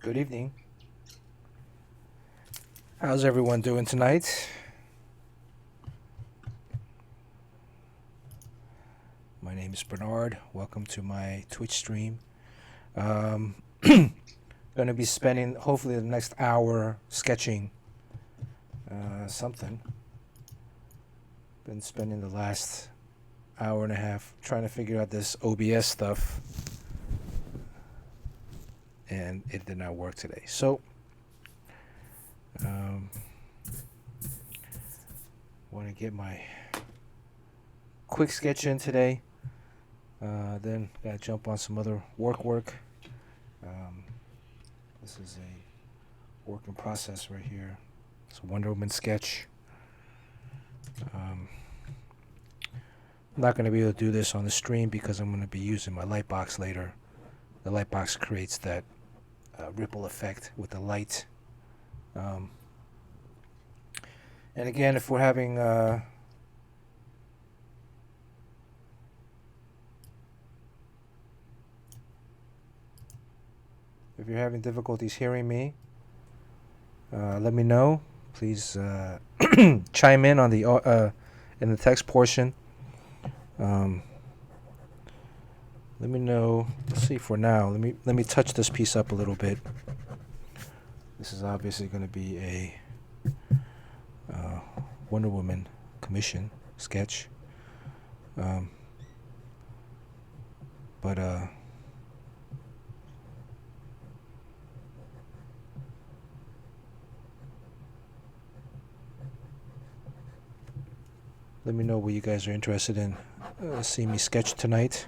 Good evening. How's everyone doing tonight? My name is Bernard. Welcome to my Twitch stream. Going to be spending hopefully the next hour sketching something. Been spending the last hour and a half trying to figure out this OBS stuff, and it did not work today. So, want to get my quick sketch in today. Then gotta jump on some other work. This is a work in process right here. It's a Wonder Woman sketch. I'm not going to be able to do this on the stream because I'm going to be using my light box later. The light box creates that ripple effect with the light. And again, if we're having if you're having difficulties hearing me, let me know. Please chime in on the in the text portion. Let me know. Let's see. For now, let me touch this piece up a little bit. This is obviously going to be a Wonder Woman commission sketch. But let me know what you guys are interested in seeing me sketch tonight.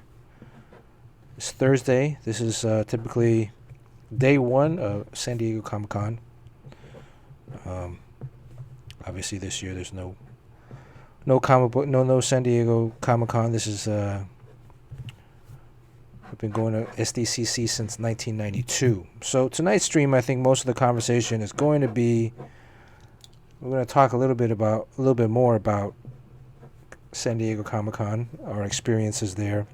It's Thursday. This is typically day one of San Diego Comic-Con. Obviously this year there's no comic book, no San Diego Comic-Con. This is I've been going to SDCC since 1992. So tonight's stream, I think most of the conversation is going to be, we're going to talk a little bit more about San Diego Comic-Con, our experiences there,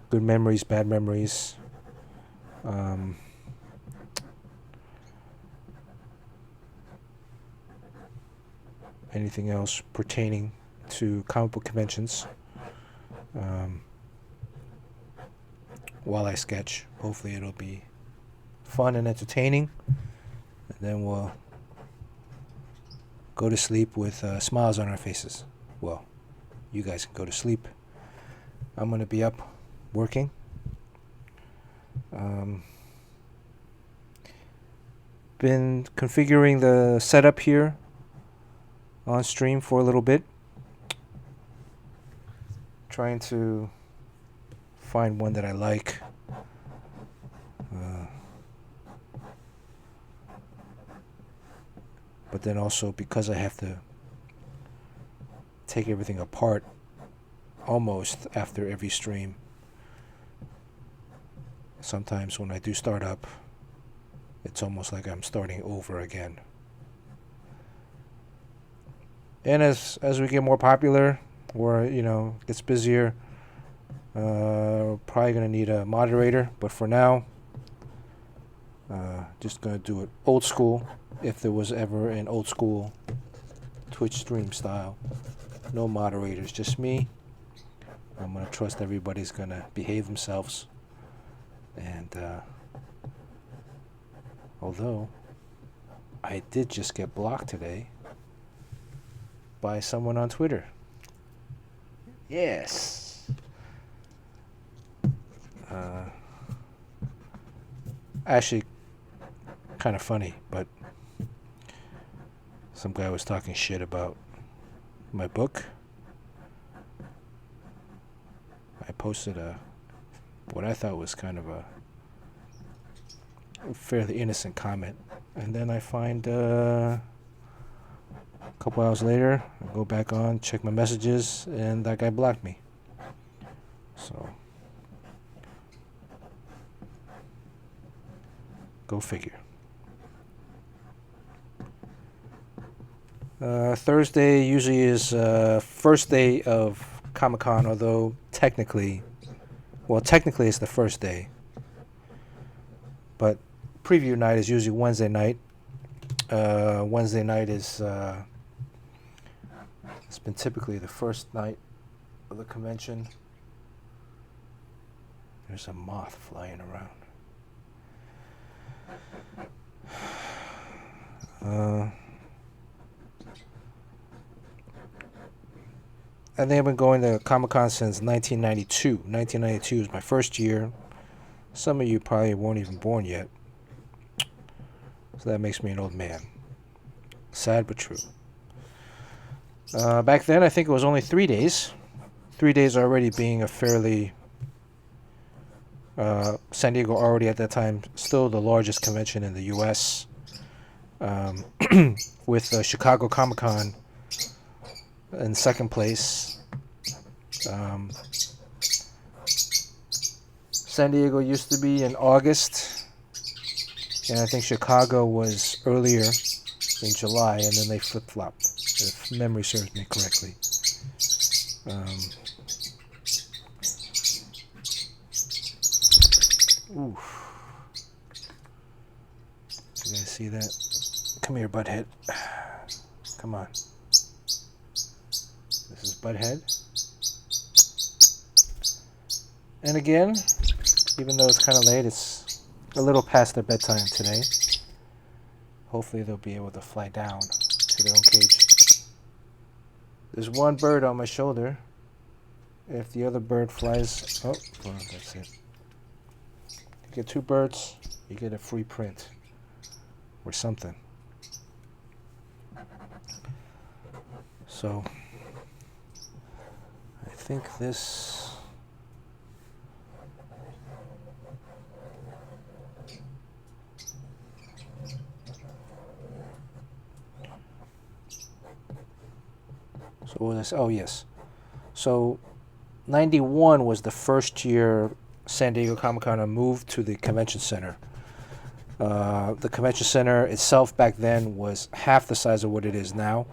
good memories, bad memories, anything else pertaining to comic book conventions. While I sketch, hopefully it'll be fun and entertaining, and then we'll go to sleep with smiles on our faces. Well, you guys can go to sleep. I'm going to be up working. Been configuring the setup here on stream for a little bit. Trying to find one that I like. But then also, because I have to take everything apart almost after every stream, sometimes when I do start up, it's almost like I'm starting over again. And as we get more popular, or gets busier, probably gonna need a moderator. But for now, just gonna do it old school, if there was ever an old school Twitch stream style. No moderators, just me. I'm gonna trust everybody's gonna behave themselves. And although I did just get blocked today by someone on Twitter. Yes. Actually, kind of funny, but some guy was talking shit about my book. I posted what I thought was kind of a fairly innocent comment, and then I find a couple hours later, I go back on, check my messages, and that guy blocked me. So, go figure. Thursday usually is first day of Comic-Con, although technically it's the first day. But preview night is usually Wednesday night. Wednesday night is it's been typically the first night of the convention. There's a moth flying around. I think I've been going to Comic-Con since 1992. 1992 is my first year. Some of you probably weren't even born yet. So that makes me an old man. Sad but true. Back then, I think it was only 3 days. 3 days already being a fairly... San Diego already at that time still the largest convention in the U.S. With Chicago Comic-Con in second place. San Diego used to be in August, and I think Chicago was earlier in July, and then they flip-flopped, if memory serves me correctly. Oof. You guys see that? Come here, Butthead. Come on. This is Butthead. And again, even though it's kind of late, it's a little past their bedtime today. Hopefully they'll be able to fly down to their own cage. There's one bird on my shoulder. If the other bird flies... Oh, well, that's it. You get 2 birds, you get a free print. Or something. So, I think this... So what was this? Oh, yes. So, 91 was the first year San Diego Comic-Con moved to the convention center. The convention center itself back then was half the size of what it is now.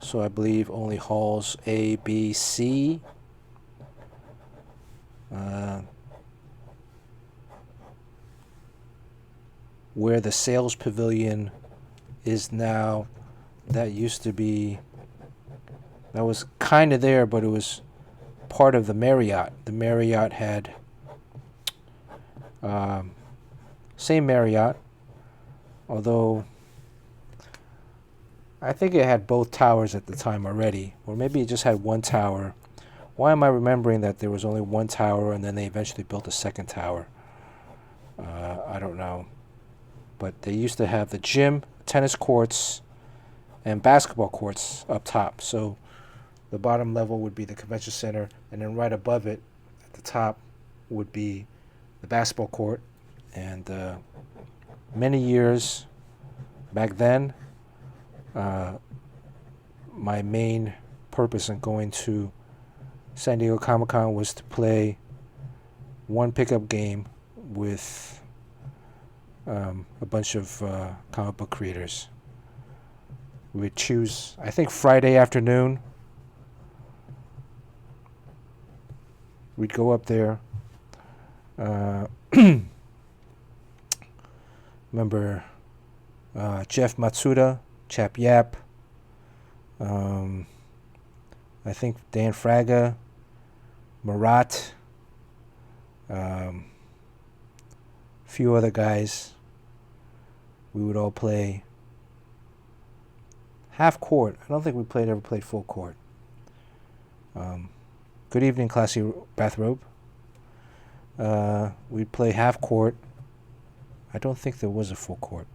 So I believe only halls A, B, C. Where the sales pavilion is now, that used to be, that was kind of there, but it was part of the Marriott. The Marriott had, same Marriott, although I think it had both towers at the time already, or maybe it just had one tower. Why am I remembering that there was only one tower and then they eventually built a second tower? I don't know. But they used to have the gym, tennis courts, and basketball courts up top. So the bottom level would be the convention center, and then right above it, at the top, would be the basketball court. And many years back then, my main purpose in going to San Diego Comic-Con was to play one pickup game with a bunch of comic book creators. We'd choose, I think, Friday afternoon. We'd go up there. Remember Jeff Matsuda, Chap Yap. I think Dan Fraga, Marat, a few other guys. We would all play half court. I don't think we ever played full court. Good evening, classy bathrobe. We'd play half court. I don't think there was a full court.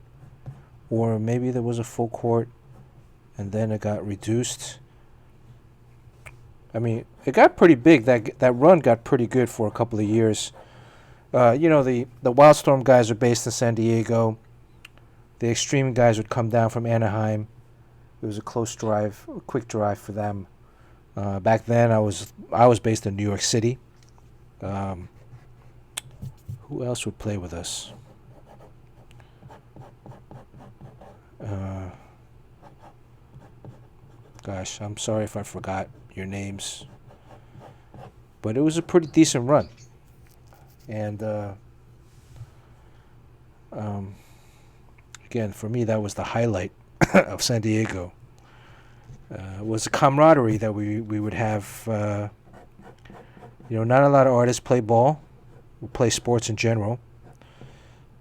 Or maybe there was a full court and then it got reduced. I mean, it got pretty big. That run got pretty good for a couple of years. You know, the Wildstorm guys are based in San Diego. The Extreme guys would come down from Anaheim. It was a close drive, a quick drive for them. Back then, I was based in New York City. Who else would play with us? Gosh, I'm sorry if I forgot your names. But it was a pretty decent run. And Again, for me, that was the highlight of San Diego. Was the camaraderie that we would have. Not a lot of artists play ball, or play sports in general,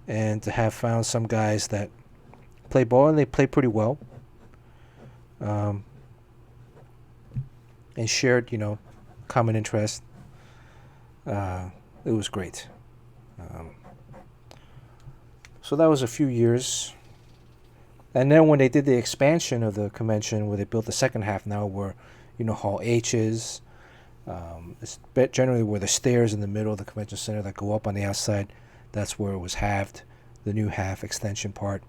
and to have found some guys that play ball and they play pretty well, and shared, common interest. It was great. So that was a few years. And then when they did the expansion of the convention, where they built the second half now, where, Hall H is, it's generally where the stairs in the middle of the convention center that go up on the outside, that's where it was halved, the new half extension part.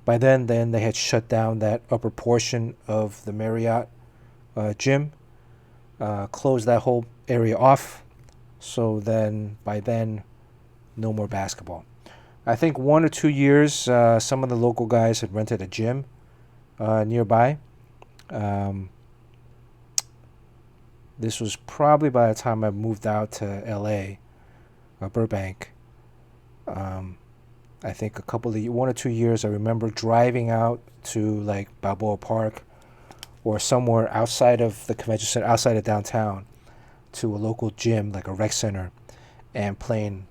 By then they had shut down that upper portion of the Marriott gym, closed that whole area off. So then, by then, no more basketball. I think 1 or 2 years, some of the local guys had rented a gym nearby. This was probably by the time I moved out to L.A., Burbank. I think 1 or 2 years, I remember driving out to like Balboa Park or somewhere outside of the convention center, outside of downtown, to a local gym, like a rec center, and playing,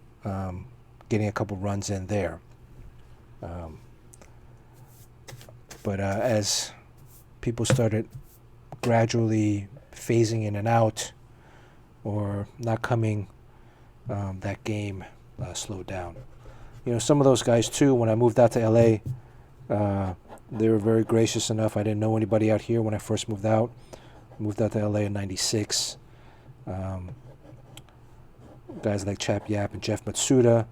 getting a couple runs in there. But as people started gradually phasing in and out or not coming, that game slowed down. Some of those guys too, when I moved out to LA, they were very gracious enough. I didn't know anybody out here when I first moved out. Moved out to LA in '96. Guys like Chap Yap and Jeff Matsuda,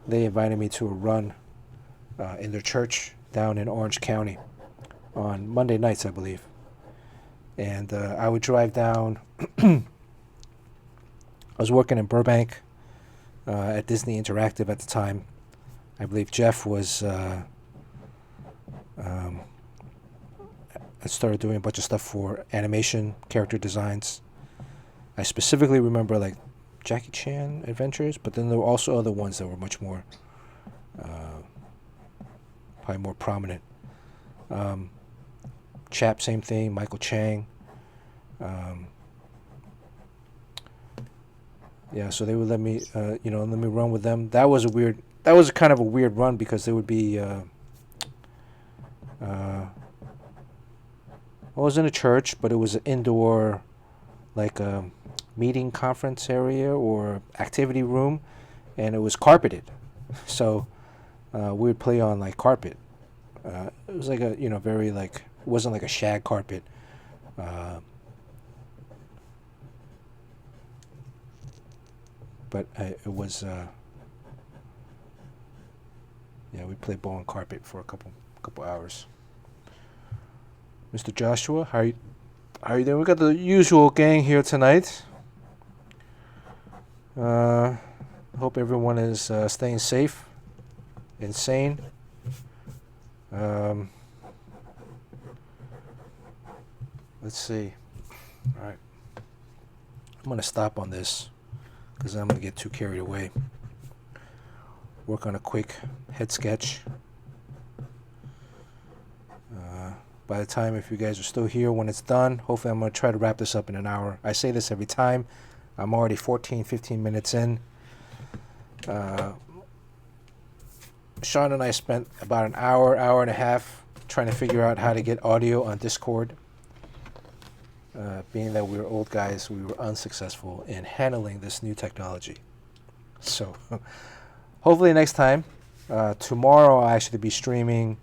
they invited me to a run in their church down in Orange County on Monday nights, I believe. And I would drive down. I was working in Burbank at Disney Interactive at the time. I believe Jeff was I started doing a bunch of stuff for animation, character designs. I specifically remember like Jackie Chan Adventures, but then there were also other ones that were much more, probably more prominent. Chap, same thing, Michael Chang. So they would let me run with them. That was kind of a weird run because there would be, I was in a church, but it was an indoor, like a meeting conference area or activity room, and it was carpeted. So we would play on like carpet. It was like a, very like, it wasn't like a shag carpet. But it was, we played ball on carpet for a couple hours. Mr. Joshua, how are you doing? We got the usual gang here tonight. Hope everyone is staying safe and sane. Let's see. All right. I'm going to stop on this because I'm going to get too carried away. Work on a quick head sketch. By the time, if you guys are still here when it's done, hopefully I'm going to try to wrap this up in an hour. I say this every time. I'm already 15 minutes in. Sean and I spent about an hour and a half trying to figure out how to get audio on Discord. Being that we were old guys, we were unsuccessful in handling this new technology. So hopefully next time. Tomorrow I'll actually be streaming,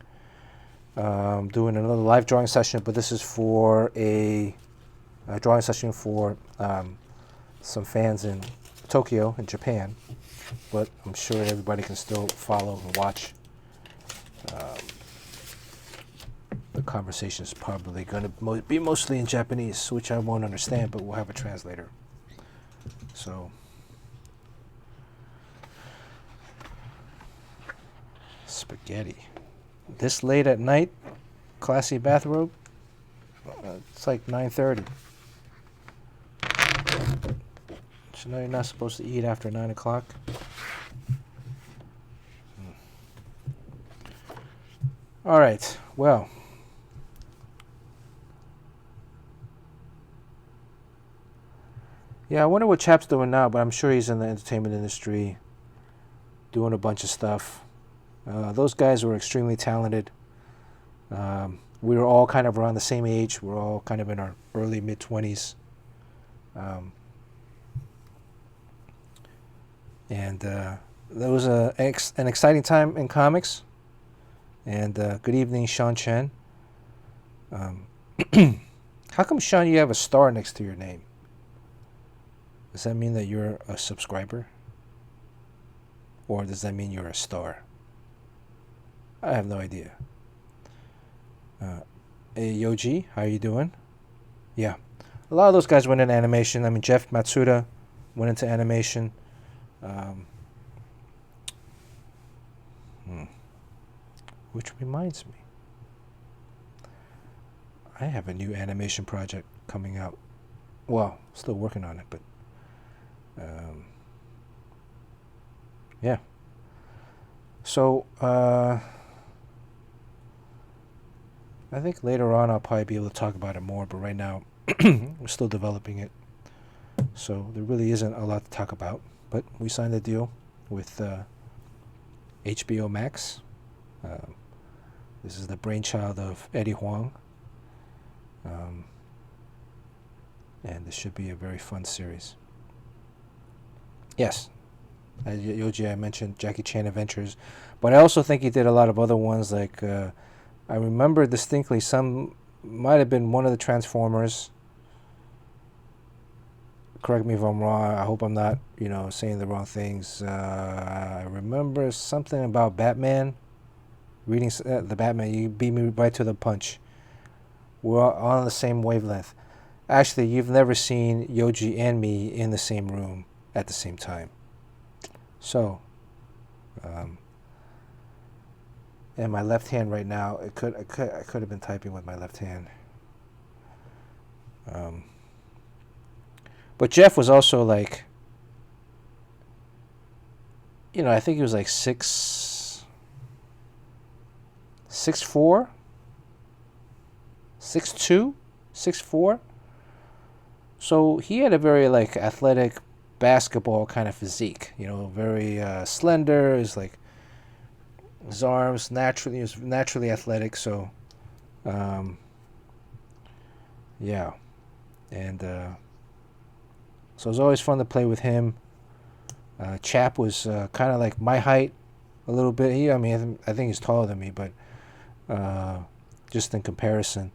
doing another live drawing session, but this is for a drawing session for some fans in Tokyo, in Japan. But I'm sure everybody can still follow and watch. The conversation is probably going to be mostly in Japanese, which I won't understand, but we'll have a translator. So, spaghetti. This late at night, classy bathrobe. It's like 9:30. So now you're not supposed to eat after 9 o'clock. All right. Well, yeah, I wonder what Chap's doing now, but I'm sure he's in the entertainment industry doing a bunch of stuff. Those guys were extremely talented. We were all kind of around the same age. We're all kind of in our early, mid-20s. And there was an exciting time in comics. And good evening, Sean Chen. How come, Sean, you have a star next to your name? Does that mean that you're a subscriber? Or does that mean you're a star? I have no idea. Hey, Yoji, how you doing? Yeah. A lot of those guys went into animation. I mean, Jeff Matsuda went into animation. Which reminds me, I have a new animation project coming out. Well, still working on it, but yeah. So I think later on I'll probably be able to talk about it more, but right now we're still developing it. So there really isn't a lot to talk about. But we signed a deal with HBO Max. This is the brainchild of Eddie Huang. And this should be a very fun series. Yes, as Yoji, I mentioned Jackie Chan Adventures, but I also think he did a lot of other ones. Like I remember distinctly, some might have been one of the Transformers. Correct me if I'm wrong. I hope I'm not, saying the wrong things. I remember something about Batman. Reading the Batman, you beat me right to the punch. We're all on the same wavelength. Actually, you've never seen Yoji and me in the same room at the same time. So, and my left hand right now, I could have been typing with my left hand. But Jeff was also like, I think he was like 6'4", 6'2", 6'4". So he had a very like athletic basketball kind of physique, very slender. His arms he was naturally athletic. So, yeah, and so it was always fun to play with him. Chap was kind of like my height, a little bit. I think he's taller than me, but just in comparison,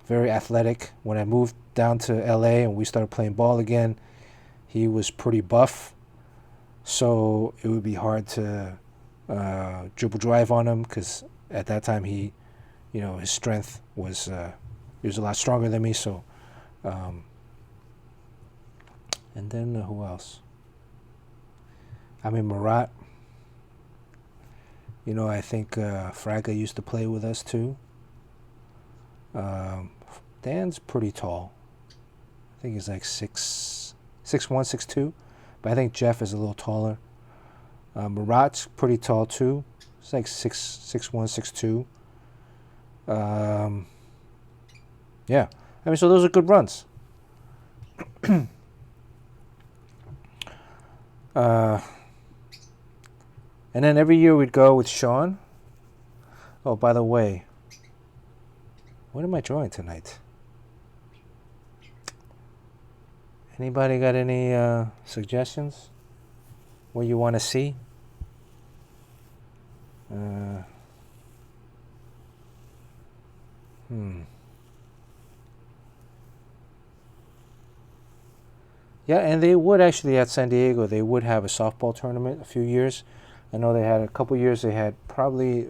very athletic. When I moved down to LA and we started playing ball again, he was pretty buff, so it would be hard to dribble drive on him, because at that time his strength was he was a lot stronger than me. So, and then who else? Marat. I think Fraga used to play with us too. Dan's pretty tall. I think he's like 6'1", 6'2", but I think Jeff is a little taller. Marat's pretty tall too. He's like 6'1", 6'2". Yeah, so those are good runs. And then every year we'd go with Sean. Oh, by the way, what am I drawing tonight? Anybody got any suggestions? What you want to see? Yeah, and they would actually at San Diego, they would have a softball tournament a few years. I know they had a couple years. They had probably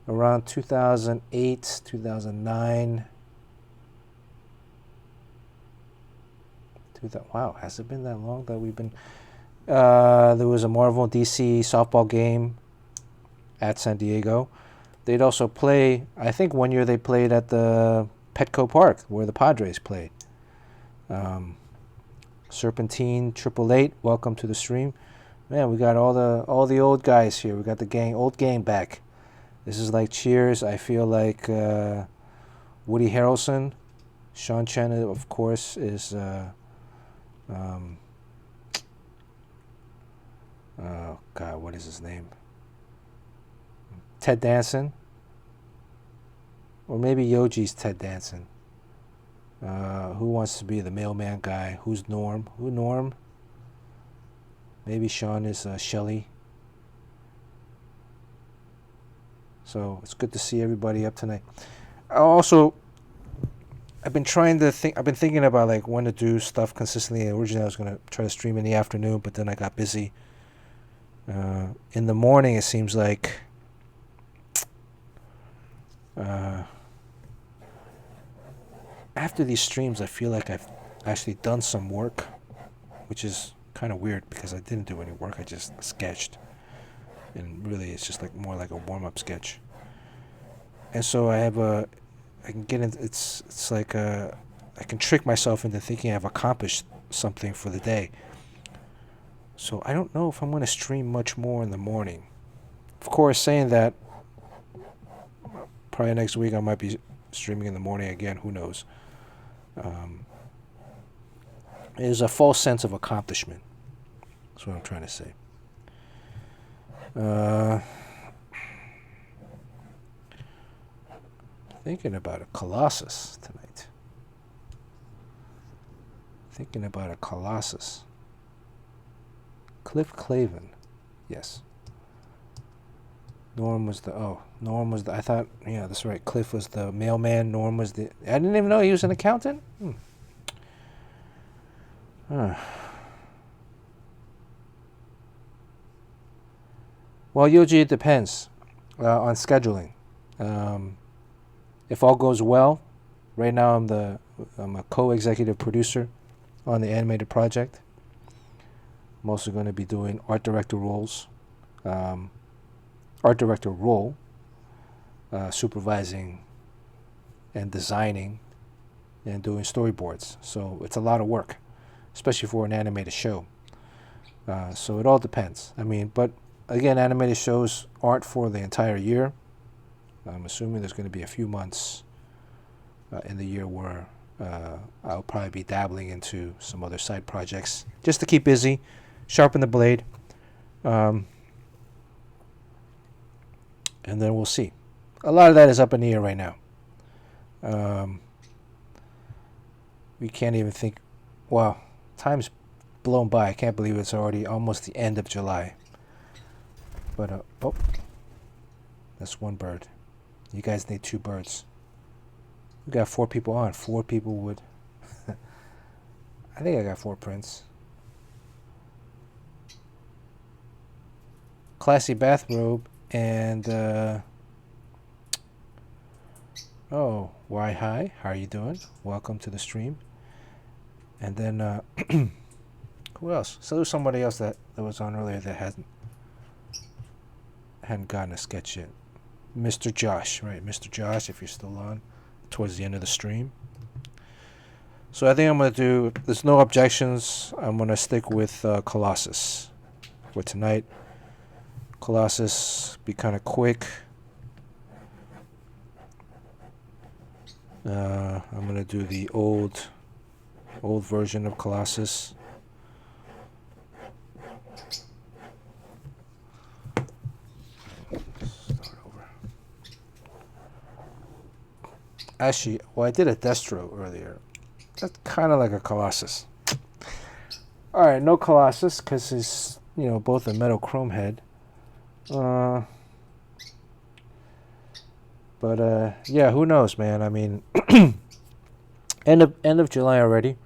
around 2008, 2009. Wow, has it been that long that we've been? There was a Marvel DC softball game at San Diego. They'd also play. I think one year they played at the Petco Park where the Padres played. Serpentine 888, welcome to the stream. Man, we got all the old guys here. We got the old gang back. This is like Cheers. I feel like Woody Harrelson. Sean Chen, of course, is oh God, what is his name? Ted Danson, or maybe Yoji's Ted Danson. Who wants to be the mailman guy? Who's Norm? Who Norm? Maybe Sean is Shelly. So it's good to see everybody up tonight. I've been thinking about like when to do stuff consistently. Originally I was gonna try to stream in the afternoon, but then I got busy. In the morning it seems like after these streams I feel like I've actually done some work, which is kind of weird because I didn't do any work. I just sketched, and really it's just like more like a warm-up sketch. And so I can get into it's like I can trick myself into thinking I've accomplished something for the day. So I don't know if I'm going to stream much more in the morning. Of course, saying that, probably next week I might be streaming in the morning again. Who knows? There's a false sense of accomplishment. That's what I'm trying to say. Thinking about a Colossus tonight. Thinking about a Colossus. Cliff Clavin. Yes. I thought, yeah, that's right. Cliff was the mailman. Norm was I didn't even know he was an accountant. Well, Yoji, it depends on scheduling. If all goes well, right now I'm a co-executive producer on the animated project. I'm also going to be doing art director role, supervising and designing and doing storyboards. So it's a lot of work, especially for an animated show. So it all depends. I mean, but again, animated shows aren't for the entire year. I'm assuming there's going to be a few months in the year where I'll probably be dabbling into some other side projects just to keep busy, sharpen the blade, and then we'll see. A lot of that is up in the air right now. We can't even think. Wow, time's blown by. I can't believe it's already almost the end of July. But that's one bird. You guys need 2 birds. We got 4 people on. 4 people would. I think I got 4 prints. Classy bathrobe and why hi? How are you doing? Welcome to the stream. And then who else? So there's somebody else that was on earlier that hadn't gotten a sketch yet. Mr. Josh, right? Mr. Josh, if you're still on, towards the end of the stream. So I think I'm going to do, if there's no objections, I'm going to stick with Colossus for tonight. Colossus, be kind of quick. I'm going to do the old version of Colossus. Actually, well, I did a Destro earlier. That's kind of like a Colossus. Alright, no Colossus, because he's, both a metal chrome head. But yeah, who knows, man? I mean, end of July already.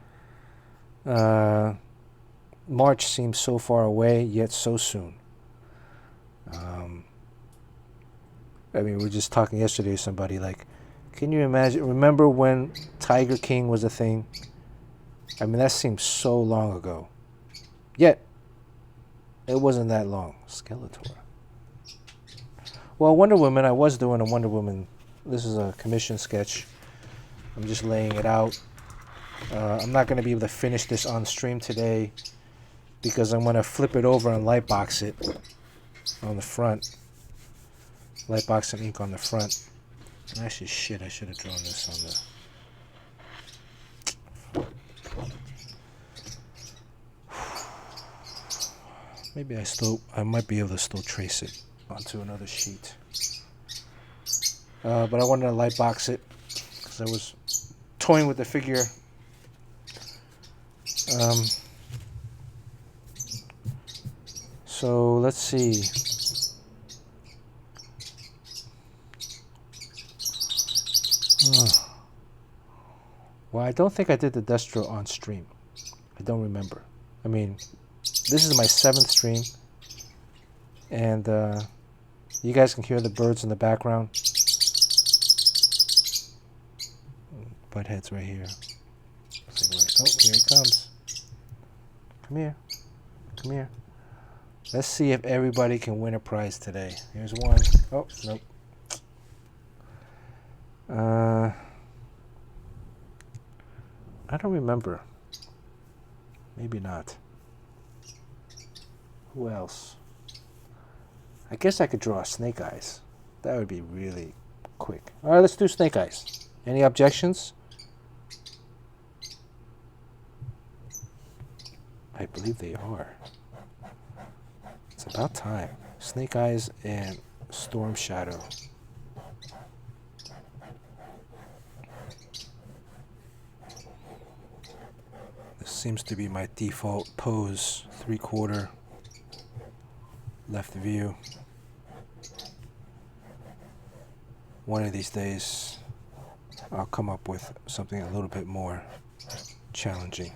March seems so far away, yet so soon. I mean, we were just talking yesterday to somebody, like, can you imagine? Remember when Tiger King was a thing? I mean, that seems so long ago. Yet, it wasn't that long. Skeletor. Well, Wonder Woman, I was doing a Wonder Woman. This is a commission sketch. I'm just laying it out. I'm not going to be able to finish this on stream today because I'm gonna flip it over and light box it on the front. Light box and ink on the front. Actually, shit, I should have drawn this on the... Maybe I might be able to still trace it onto another sheet. But I wanted to light box it because I was toying with the figure. So let's see. Well, I don't think I did the Destro on stream. I don't remember. I mean, this is my 7th stream, and you guys can hear the birds in the background. Butthead's right here. Oh, here it comes. Come here. Come here. Let's see if everybody can win a prize today. Here's one. Oh, nope. I don't remember. Maybe not. Who else? I guess I could draw Snake Eyes. That would be really quick. All right, let's do Snake Eyes. Any objections? I believe they are. It's about time. Snake Eyes and Storm Shadow. This seems to be my default pose, 3/4 left view. One of these days, I'll come up with something a little bit more challenging.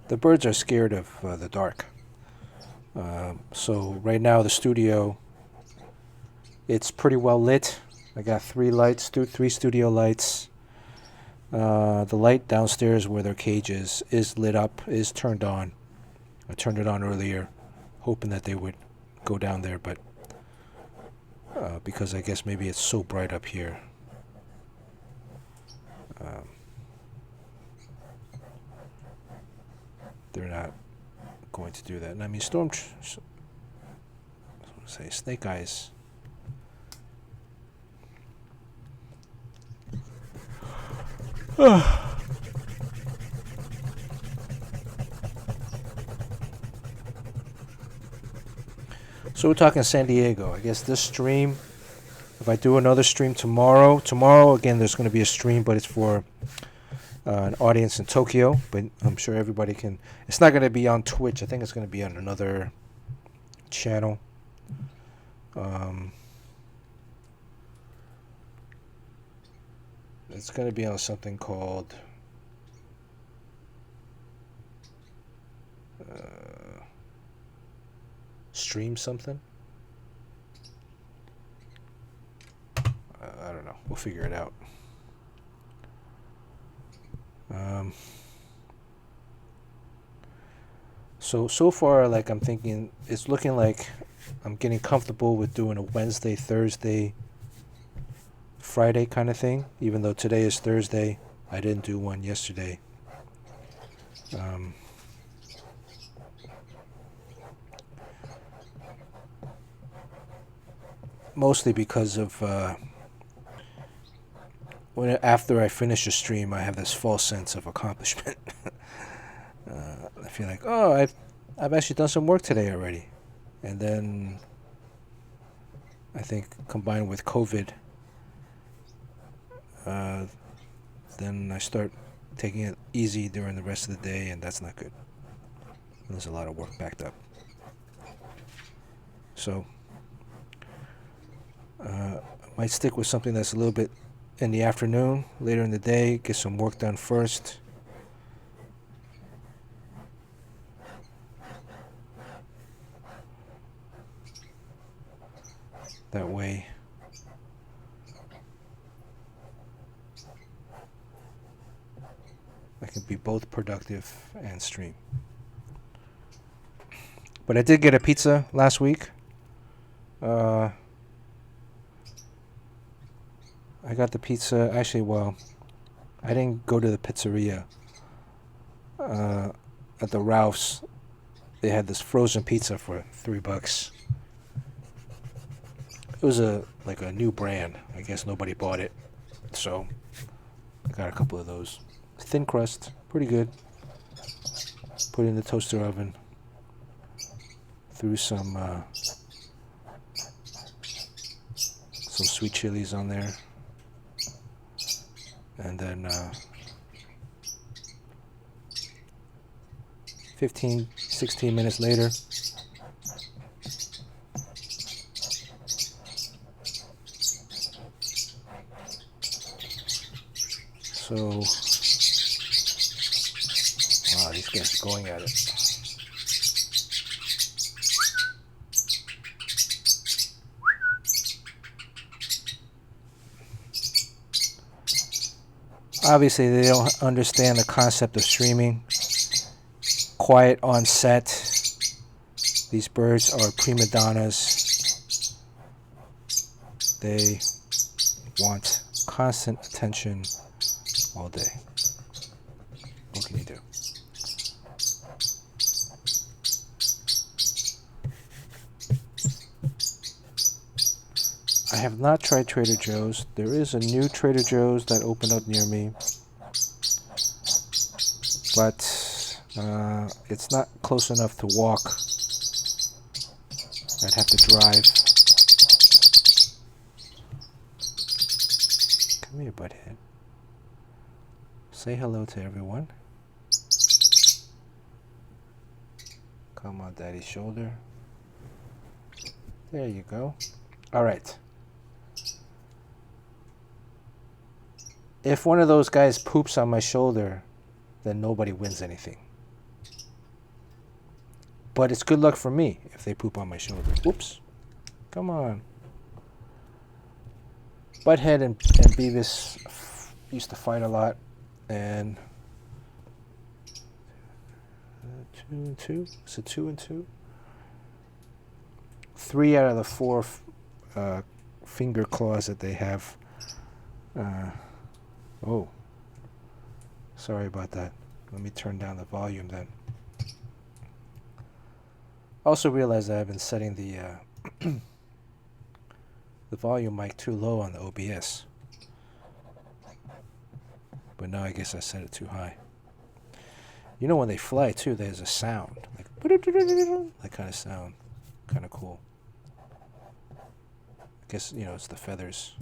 The birds are scared of the dark. So right now the studio, it's pretty well lit. I got 3 lights, 3 studio lights. The light downstairs where their cage is lit up, is turned on. I turned it on earlier, hoping that they would go down there, but because I guess maybe it's so bright up here. They're not going to do that. And I mean, Snake Eyes. So we're talking San Diego. I guess this stream, if I do another stream tomorrow again there's going to be a stream, but it's for an audience in Tokyo, but I'm sure everybody can. It's not going to be on Twitch. I think it's going to be on another channel. It's going to be on something called Stream something. I don't know. We'll figure it out. So far, like, I'm thinking, it's looking like I'm getting comfortable with doing a Wednesday, Thursday, Friday kind of thing. Even though today is Thursday, I didn't do one yesterday. Mostly because of after I finish a stream, I have this false sense of accomplishment. I feel like, oh, I've actually done some work today already, and then I think combined with COVID, then I start taking it easy during the rest of the day, and that's not good. There's a lot of work backed up. So I might stick with something that's a little bit in the afternoon, later in the day, get some work done first. That way I can be both productive and stream. But I did get a pizza last week. I I got the pizza. Actually, well, I didn't go to the pizzeria. At the Ralph's, they had this frozen pizza for $3. It was like a new brand. I guess nobody bought it, so I got a couple of those. Thin crust, pretty good. Put it in the toaster oven. Threw some sweet chilies on there, and then 16 minutes later, so wow, these guys are going at it. Obviously, they don't understand the concept of streaming. Quiet on set. These birds are prima donnas. They want constant attention all day. What can you do? I have not tried Trader Joe's. There is a new Trader Joe's that opened up near me, but it's not close enough to walk. I'd have to drive. Come here, butthead. Say hello to everyone. Come on, daddy's shoulder. There you go. All right. If one of those guys poops on my shoulder, then nobody wins anything. But it's good luck for me if they poop on my shoulder. Whoops. Come on. Butthead and Beavis used to fight a lot. And 2 and 2? Is it 2 and 2? 3 out of the 4 finger claws that they have. Oh, sorry about that. Let me turn down the volume then. Also realized that I've been setting the the volume mic too low on the OBS. But now I guess I set it too high. You know when they fly too, there's a sound. Like that kind of sound. Kind of cool. I guess, you know, it's the feathers.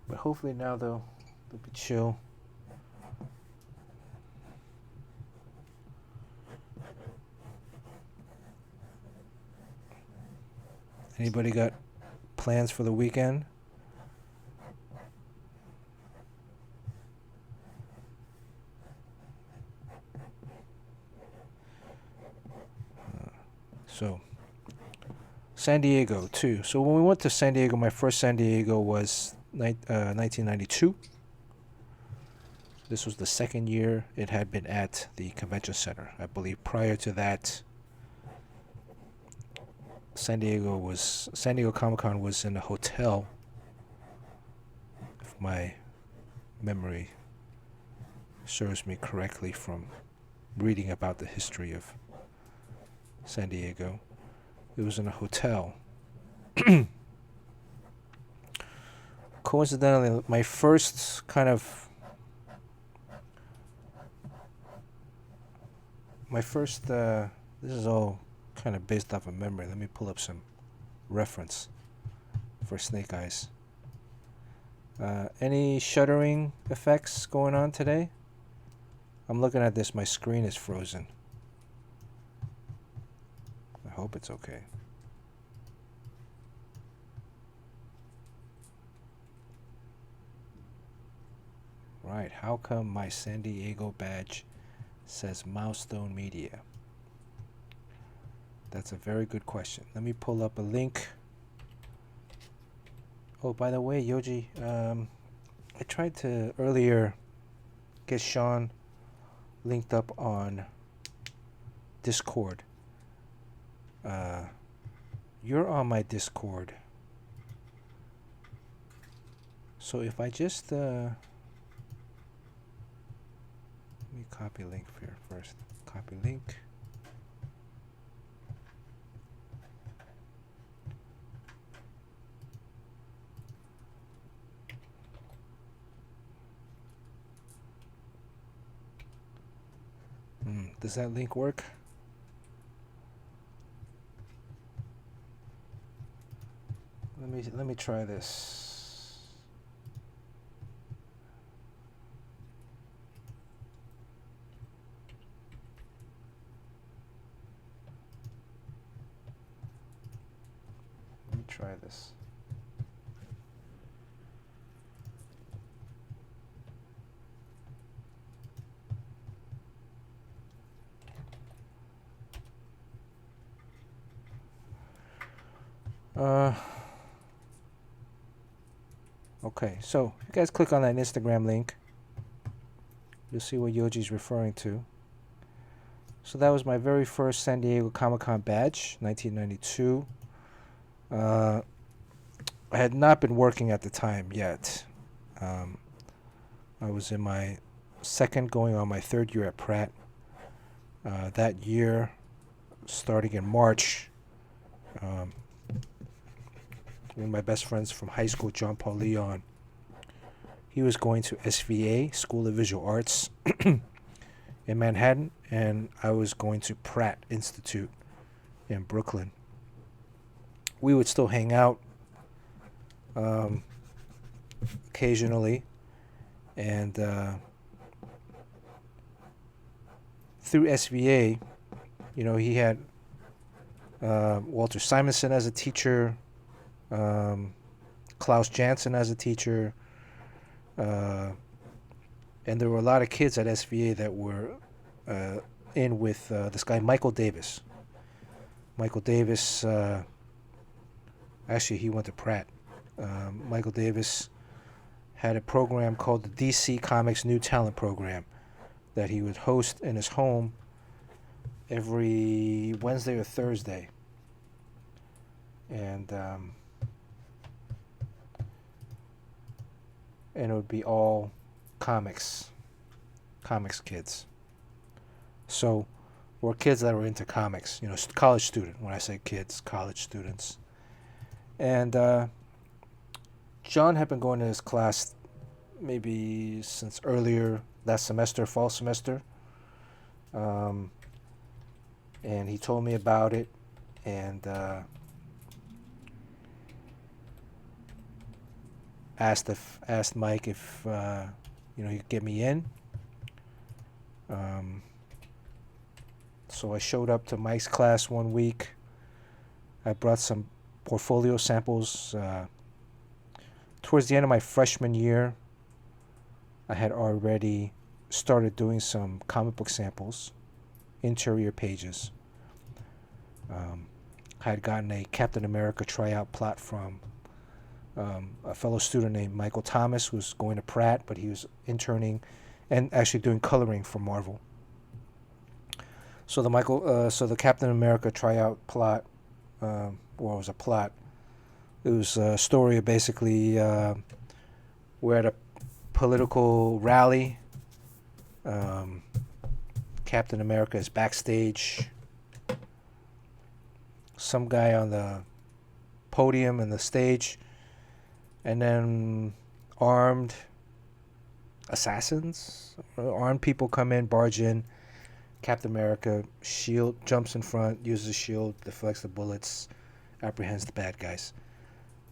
But hopefully now they'll be chill. Anybody got plans for the weekend? So, San Diego too. So when we went to San Diego, my first San Diego was 1992. This was the second year it had been at the convention center. I believe prior to that, San Diego Comic-Con was in a hotel, if my memory serves me correctly from reading about the history of San Diego. It was in a hotel. Coincidentally, my first this is all kind of based off of memory. Let me pull up some reference for Snake Eyes. Any shuddering effects going on today? I'm looking at this, my screen is frozen. I hope it's okay. Right, how come my San Diego badge says Milestone Media? That's a very good question. Let me pull up a link. Oh, by the way, Yoji, I tried to earlier get Sean linked up on Discord. You're on my Discord, So if I just let me copy link here first. Copy link. Does that link work? Let me try this. Let me try this. Okay, so if you guys click on that Instagram link, you'll see what Yoji's referring to. So that was my very first San Diego Comic-Con badge, 1992. I had not been working at the time yet. I was in my second, going on my third year at Pratt. That year, starting in March, one of my best friends from high school, John Paul Leon, he was going to SVA, School of Visual Arts, in Manhattan, and I was going to Pratt Institute in Brooklyn. We would still hang out occasionally, and through SVA, he had Walter Simonson as a teacher, Klaus Janson as a teacher, and there were a lot of kids at SVA that were in with this guy Michael Davis. Michael Davis, actually he went to Pratt. Michael Davis had a program called the DC Comics New Talent Program that he would host in his home every Wednesday or Thursday. And it would be all comics kids. So, or kids that were into comics, college student. When I say kids, college students. And John had been going to his class maybe since earlier that semester, fall semester. And he told me about it, and asked Mike if he could get me in. So I showed up to Mike's class one week. I brought some portfolio samples. Towards the end of my freshman year, I had already started doing some comic book samples, interior pages. I had gotten a Captain America tryout plot from a fellow student named Michael Thomas, who was going to Pratt, but he was interning and actually doing coloring for Marvel. So the Captain America tryout plot, it was a plot. It was a story of basically we're at a political rally. Captain America is backstage. Some guy on the podium and the stage, and then armed assassins, armed people come in, barge in. Captain America shield jumps in front, uses a shield, deflects the bullets, apprehends the bad guys.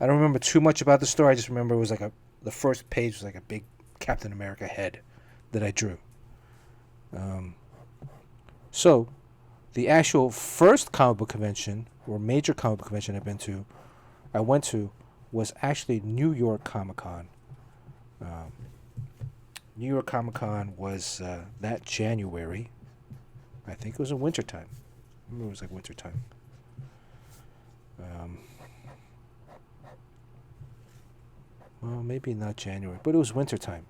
I don't remember too much about the story. I just remember it was like the first page was like a big Captain America head that I drew. So the actual first comic book convention or major comic book convention I went to was actually New York Comic Con. New York Comic Con was that January. I think it was in wintertime. I remember it was like wintertime. Well, maybe not January, but it was wintertime.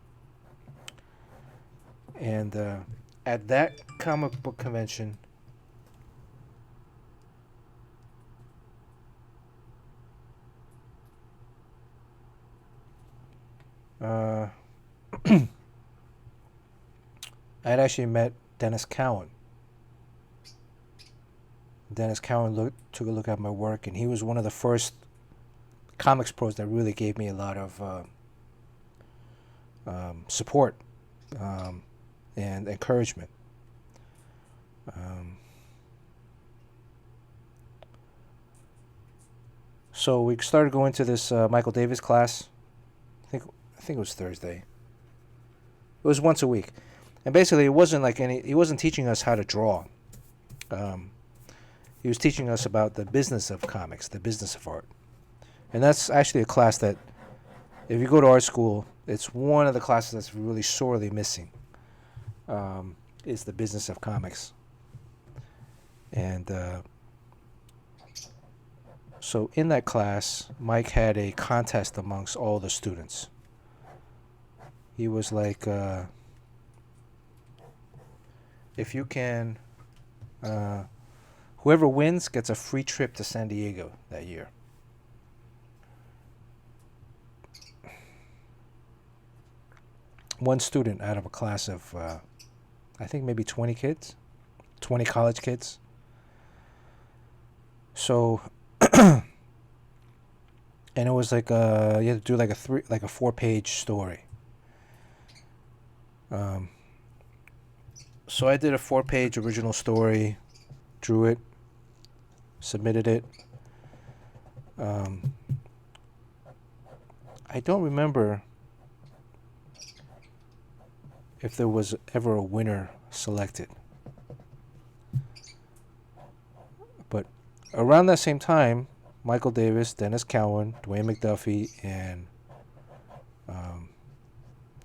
And at that comic book convention, uh, I had actually met Dennis Cowan. Dennis Cowan took a look at my work, and he was one of the first comics pros that really gave me a lot of support and encouragement. So we started going to this Michael Davis class. I think it was Thursday. It was once a week, and basically it wasn't like any. He wasn't teaching us how to draw. He was teaching us about the business of comics, the business of art, and that's actually a class that, if you go to art school, it's one of the classes that's really sorely missing. Is the business of comics, and so in that class, Mike had a contest amongst all the students. He was like, if you can, whoever wins gets a free trip to San Diego that year. One student out of a class of, I think maybe 20 kids, 20 college kids. So, and it was like you had to do like a 4-page story. So I did a 4-page original story, drew it, submitted it. I don't remember if there was ever a winner selected. But around that same time, Michael Davis, Dennis Cowan, Dwayne McDuffie, and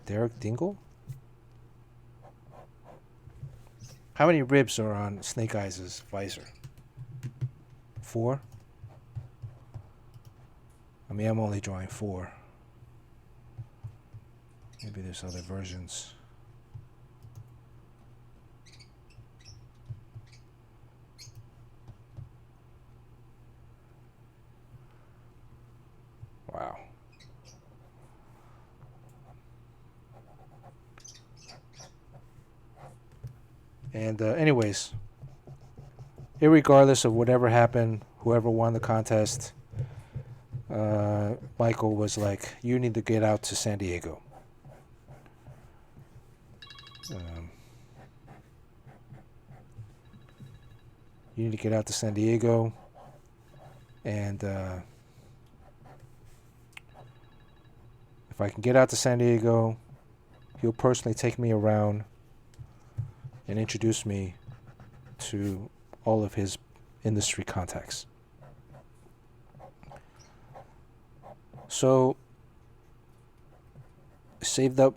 Derek Dingle? How many ribs are on Snake Eyes' visor? 4? I mean, I'm only drawing 4. Maybe there's other versions. Wow. And anyways, irregardless of whatever happened, whoever won the contest, Michael was like, you need to get out to San Diego. You need to get out to San Diego, and if I can get out to San Diego, he'll personally take me around and introduce me to all of his industry contacts. So, saved up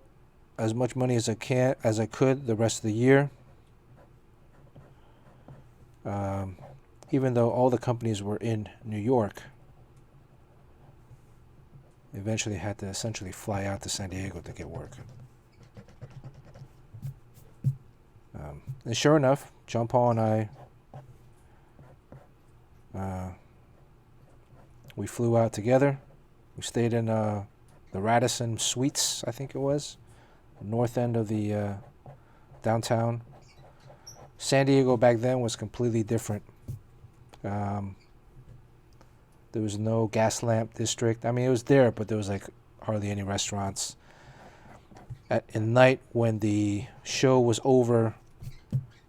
as much money as I could the rest of the year. Even though all the companies were in New York, eventually had to essentially fly out to San Diego to get work. And sure enough, John Paul and I, we flew out together. We stayed in the Radisson Suites, I think it was, north end of the downtown. San Diego back then was completely different. There was no gas lamp district. I mean, it was there, but there was like hardly any restaurants. At night, when the show was over,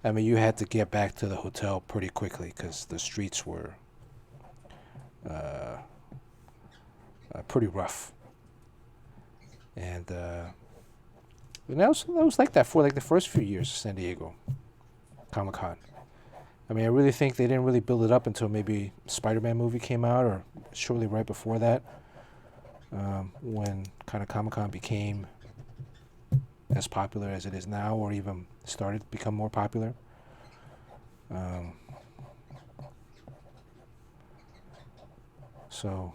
I mean, you had to get back to the hotel pretty quickly because the streets were pretty rough. And that was like that for like the first few years of San Diego Comic-Con. I mean, I really think they didn't really build it up until maybe Spider-Man movie came out, or shortly right before that, when kind of Comic-Con became as popular as it is now, or even started to become more popular. So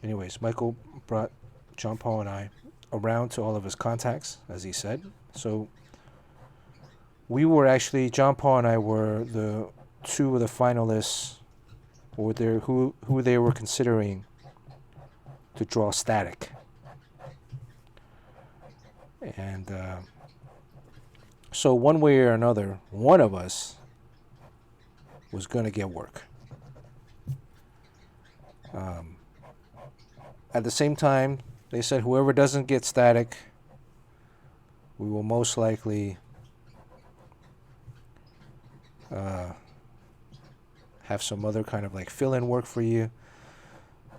anyways, Michael brought John Paul and I around to all of his contacts, as he said. So we were actually, John Paul and I were the two of the finalists, or who they were considering to draw static. And so one way or another, one of us was going to get work. At the same time, they said whoever doesn't get static, we will most likely have some other kind of like fill-in work for you.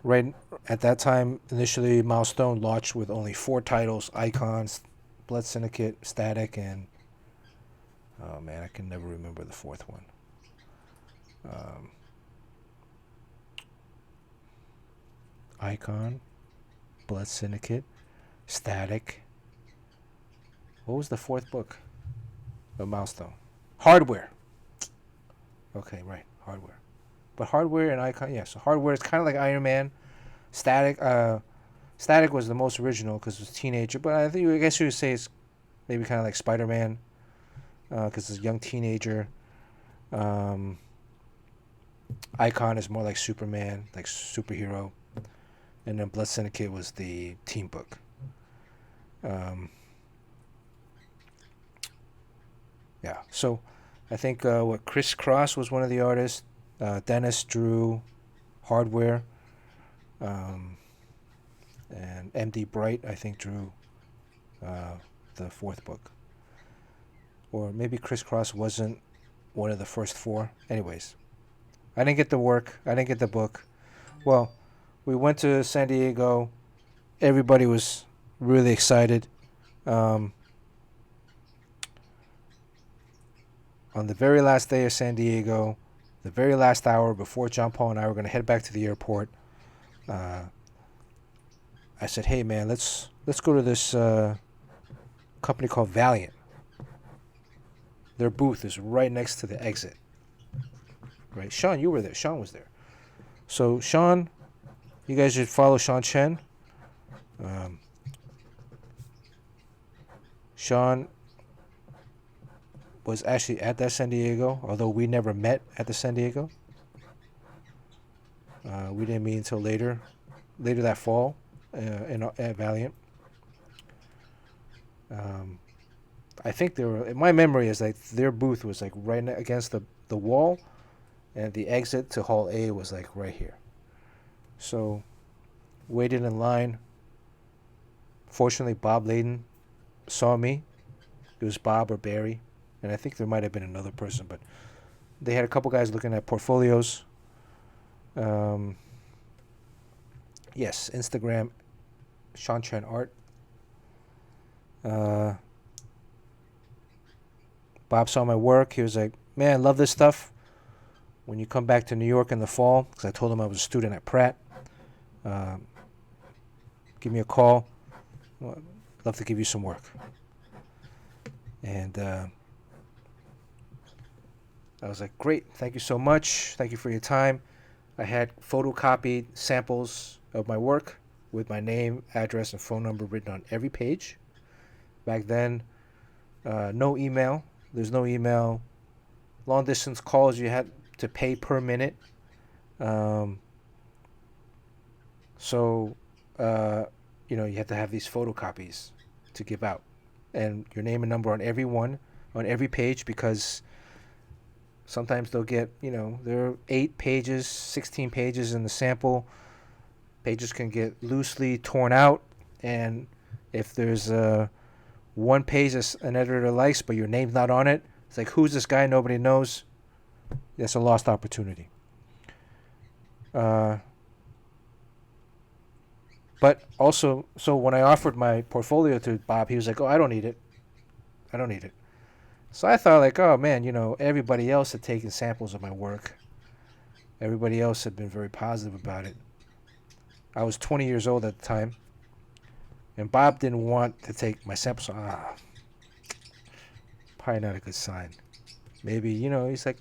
Right at that time, initially, Milestone launched with only 4 titles: Icons, Blood Syndicate, Static, and oh man, I can never remember the 4th one. Icon, Blood Syndicate, Static. What was the 4th book of Milestone? Hardware. Okay, right, Hardware. But Hardware and Icon, yeah. So Hardware is kind of like Iron Man. Static was the most original because it was teenager. But I guess you would say it's maybe kind of like Spider-Man because it's a young teenager. Icon is more like Superman, like superhero. And then Blood Syndicate was the team book. Yeah, so I think Chris Cross was one of the artists. Dennis drew Hardware. And MD Bright, I think, drew the 4th book. Or maybe Chris Cross wasn't one of the first 4. Anyways, I didn't get the work. I didn't get the book. Well, we went to San Diego. Everybody was really excited. On the very last day of San Diego, the very last hour before John Paul and I were going to head back to the airport, I said, "Hey man, let's go to this company called Valiant. Their booth is right next to the exit." Right, Sean, you were there. Sean was there. So Sean, you guys should follow Sean Chen. Sean was actually at that San Diego, although we never met at the San Diego. We didn't meet until later that fall at Valiant. I think they were. My memory is like their booth was like right against the wall, and the exit to Hall A was like right here. So, waited in line. Fortunately, Bob Layden saw me. It was Bob or Barry, and I think there might have been another person, but they had a couple guys looking at portfolios. Yes, Instagram, Sean Chen Art. Bob saw my work. He was like, "Man, I love this stuff. When you come back to New York in the fall," because I told him I was a student at Pratt, give me a call. I'd love to give you some work. And I was like, "Great, thank you so much. Thank you for your time." I had photocopied samples of my work with my name, address, and phone number written on every page. Back then, no email. There's no email. Long distance calls, you had to pay per minute. So, you had to have these photocopies to give out. And your name and number on every one, on every page, because sometimes they'll get, there are 8 pages, 16 pages in the sample. Pages can get loosely torn out. And if there's one page that an editor likes, but your name's not on it, it's like, who's this guy? Nobody knows. That's a lost opportunity. But also, so when I offered my portfolio to Bob, he was like, "Oh, I don't need it. I don't need it." So I thought, like, oh man, everybody else had taken samples of my work. Everybody else had been very positive about it. I was 20 years old at the time. And Bob didn't want to take my samples. Probably not a good sign. Maybe, he's like,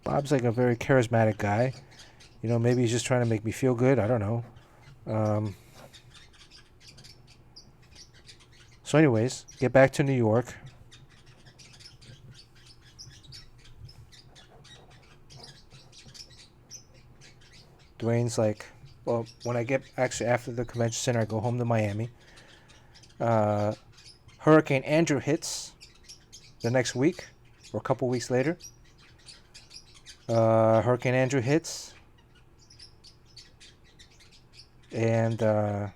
Bob's like a very charismatic guy. Maybe he's just trying to make me feel good. I don't know. So anyways, get back to New York. Dwayne's like, well, when I get actually after the convention center, I go home to Miami. Hurricane Andrew hits the next week or a couple weeks later. Hurricane Andrew hits, and no,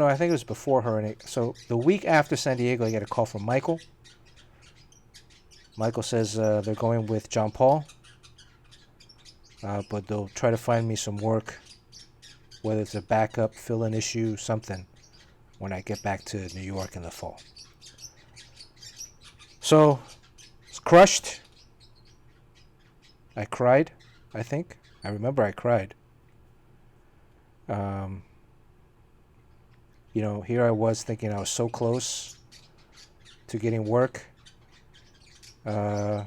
I think it was before her. So the week after San Diego, I get a call from Michael. Michael says they're going with John Paul, but they'll try to find me some work, whether it's a backup, fill-in issue, something, when I get back to New York in the fall. So, it's crushed. I cried, I think. I remember I cried. Here I was thinking I was so close to getting work. I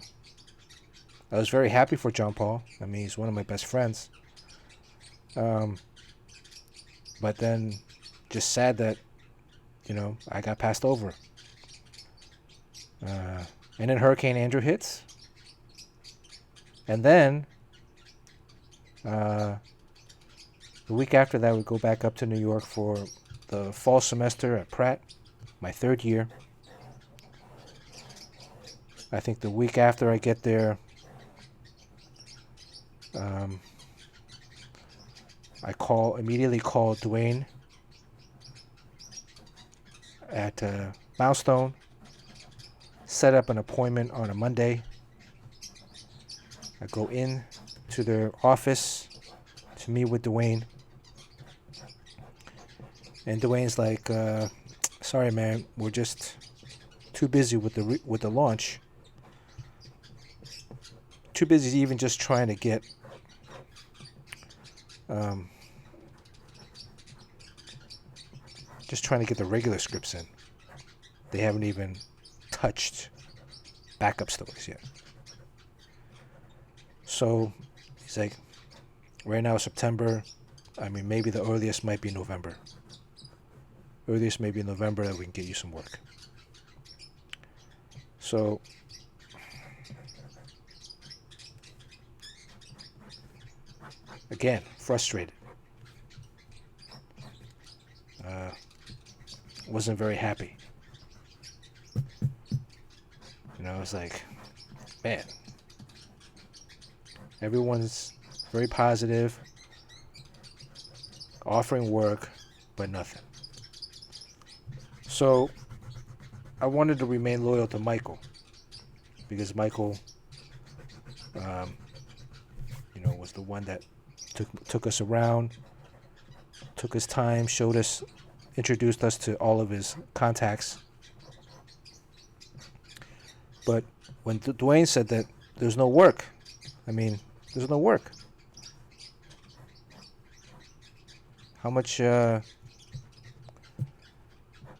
was very happy for John Paul. I mean, he's one of my best friends. But then just sad that, I got passed over. And then Hurricane Andrew hits. And then the week after that, we go back up to New York for the fall semester at Pratt, my third year. I think the week after I get there, I immediately call Dwayne at Milestone, set up an appointment on a Monday. I go in to their office to meet with Dwayne. And Dwayne's like, sorry, man, we're just too busy with the launch. Too busy even just trying to get the regular scripts in. They haven't even touched backup stories yet. So he's like, right now September. I mean, maybe the earliest might be November. Earliest maybe in November that we can get you some work. So again, frustrated. Wasn't very happy. I was like, man, everyone's very positive, offering work, but nothing. So I wanted to remain loyal to Michael, because Michael, was the one that took us around, took his time, introduced us to all of his contacts. But when Dwayne said that there's no work, there's no work. How much, I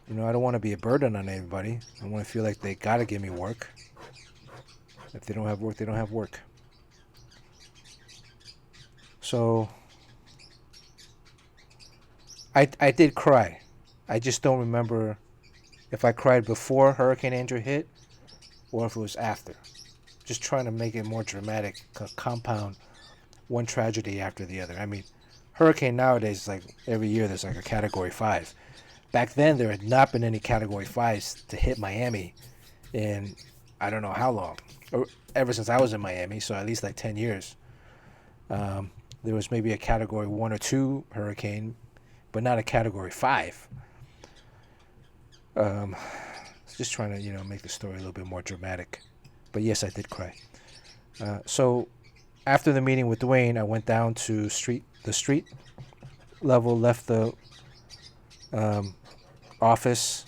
don't want to be a burden on anybody. I want to feel like they got to give me work. If they don't have work, they don't have work. So I did cry. I just don't remember if I cried before Hurricane Andrew hit or if it was after. Just trying to make it more dramatic, compound one tragedy after the other. I mean, hurricane nowadays is like every year there's like a Category 5. Back then there had not been any Category 5s to hit Miami in I don't know how long. Or ever since I was in Miami, so at least like 10 years. There was maybe a Category 1 or 2 hurricane, but not a Category 5. Just trying to, make the story a little bit more dramatic. But yes, I did cry. So after the meeting with Dwayne, I went down to the street level, left the office,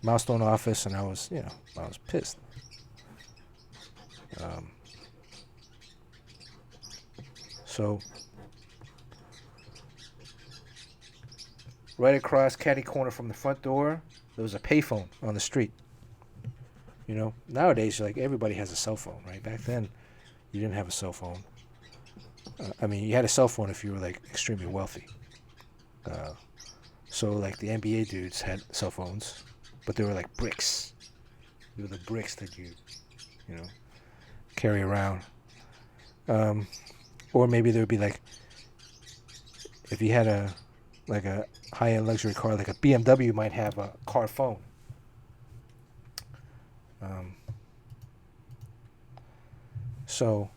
Milestone office, and I was pissed. So right across catty corner from the front door, there was a payphone on the street. Nowadays, like, everybody has a cell phone, right? Back then, you didn't have a cell phone. You had a cell phone if you were, like, extremely wealthy. So, like, the NBA dudes had cell phones, but they were, like, bricks. They were the bricks that you carry around. Or maybe there would be like, if you had a high-end luxury car, like a BMW might have a car phone. So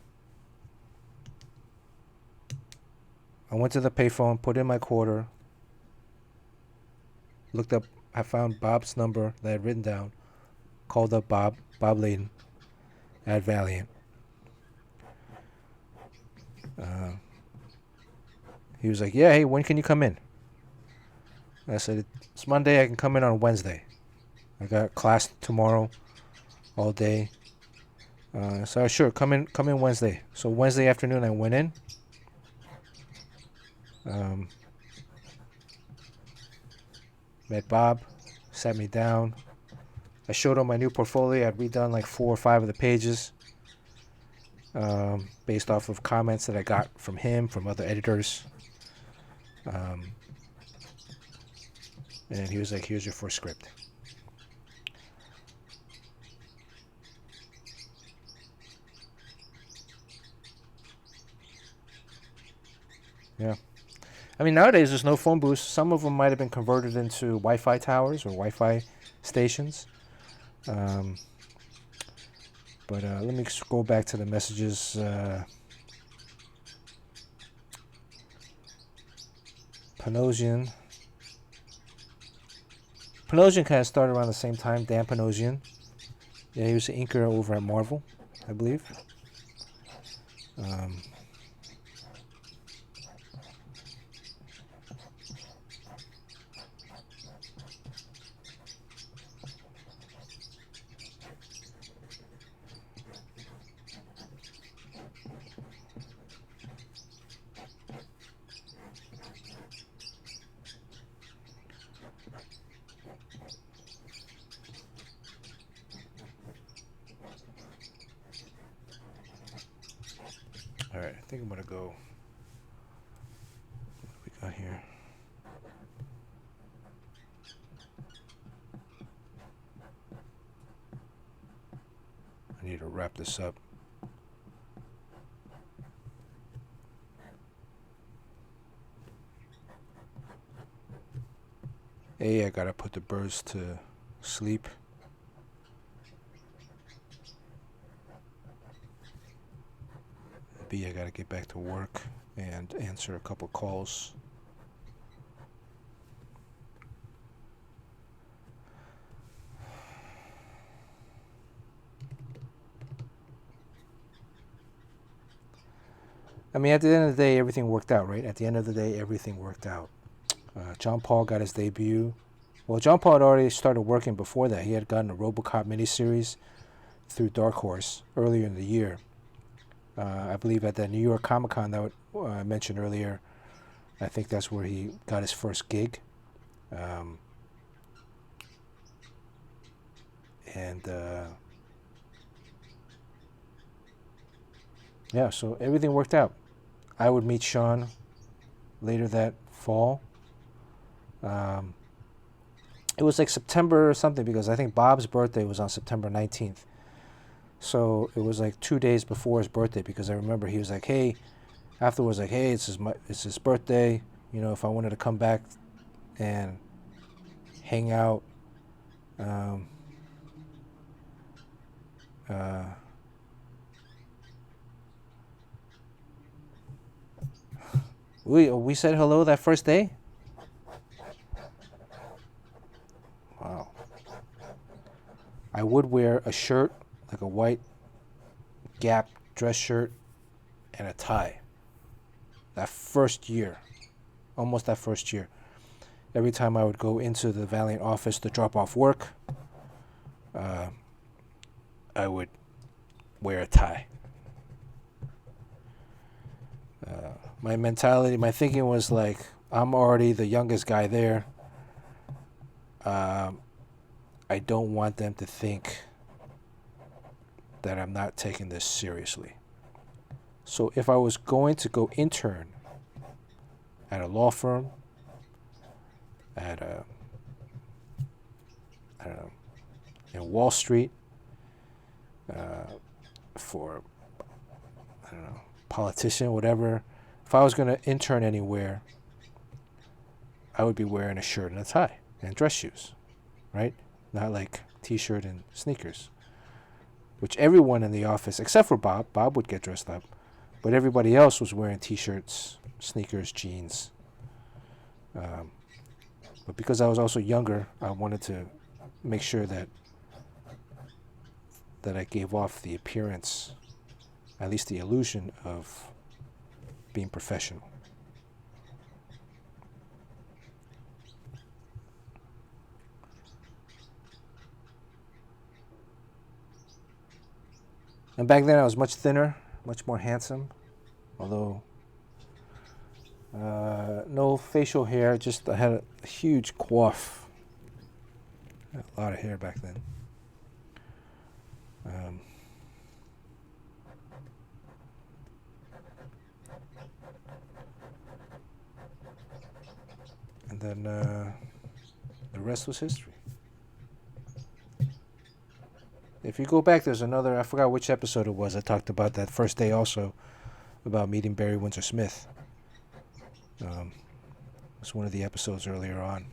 I went to the payphone, put in my quarter, looked up, I found Bob's number that I had written down, called up Bob Layden at Valiant. He was like, yeah, hey, when can you come in? I said, it's Monday, I can come in on Wednesday. I got class tomorrow all day. So sure, come in Wednesday. So Wednesday afternoon I went in. Met Bob, sat me down. I showed him my new portfolio. I'd redone like 4 or 5 of the pages, based off of comments that I got from him, from other editors. And he was like, here's your first script. Yeah. I mean, nowadays there's no phone booths. Some of them might have been converted into Wi-Fi towers or Wi-Fi stations. But let me scroll back to the messages. Panosian kind of started around the same time. Dan Panosian. Yeah, he was the inker over at Marvel, I believe. All right, I think I'm gonna go. What do we got here? I need to wrap this up. A, I gotta put the birds to sleep. B, I gotta get back to work and answer a couple calls. I mean, at the end of the day, everything worked out, right? At the end of the day, everything worked out. John Paul got his debut. Well, John Paul had already started working before that. He had gotten a RoboCop miniseries through Dark Horse earlier in the year. I believe at that New York Comic Con that I mentioned earlier, I think that's where he got his first gig. Yeah, so everything worked out. I would meet Sean later that fall. It was like September or something, because I think Bob's birthday was on September 19th. So it was like 2 days before his birthday, because I remember he was like, hey, afterwards, like, hey, it's his birthday. You know, if I wanted to come back and hang out, we said hello that first day? Wow. I would wear a shirt, like a white Gap dress shirt and a tie. That first year, almost that first year. Every time I would go into the Valiant office to drop off work, I would wear a tie. My mentality, my thinking was like, I'm already the youngest guy there. I don't want them to think that I'm not taking this seriously. So if I was going to go intern at a law firm, at a, I don't know, in Wall Street, for, I don't know, politician, whatever, if I was going to intern anywhere, I would be wearing a shirt and a tie and dress shoes, right? Not like t-shirt and sneakers, which everyone in the office, except for Bob would get dressed up, but everybody else was wearing t-shirts, sneakers, jeans. But because I was also younger, I wanted to make sure that I gave off the appearance, at least the illusion of being professional. And back then I was much thinner, much more handsome, although no facial hair, just I had a huge coif. I had a lot of hair back then. And then the rest was history. If you go back, there's another, I forgot which episode it was, I talked about that first day also, about meeting Barry Windsor Smith. It's one of the episodes earlier on.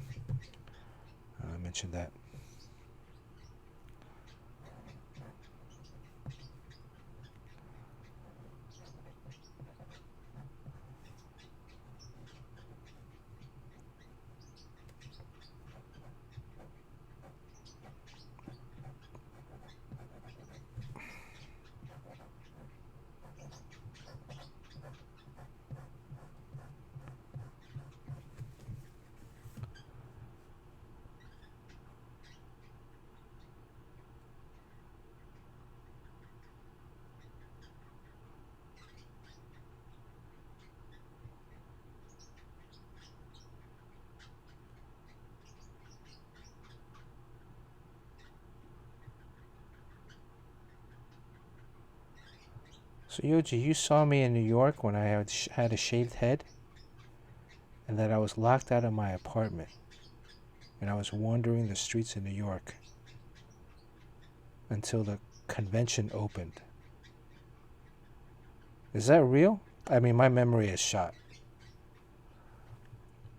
I mentioned that. So Yoji, you saw me in New York when I had a shaved head, and that I was locked out of my apartment, and I was wandering the streets of New York until the convention opened. Is that real? I mean, my memory is shot.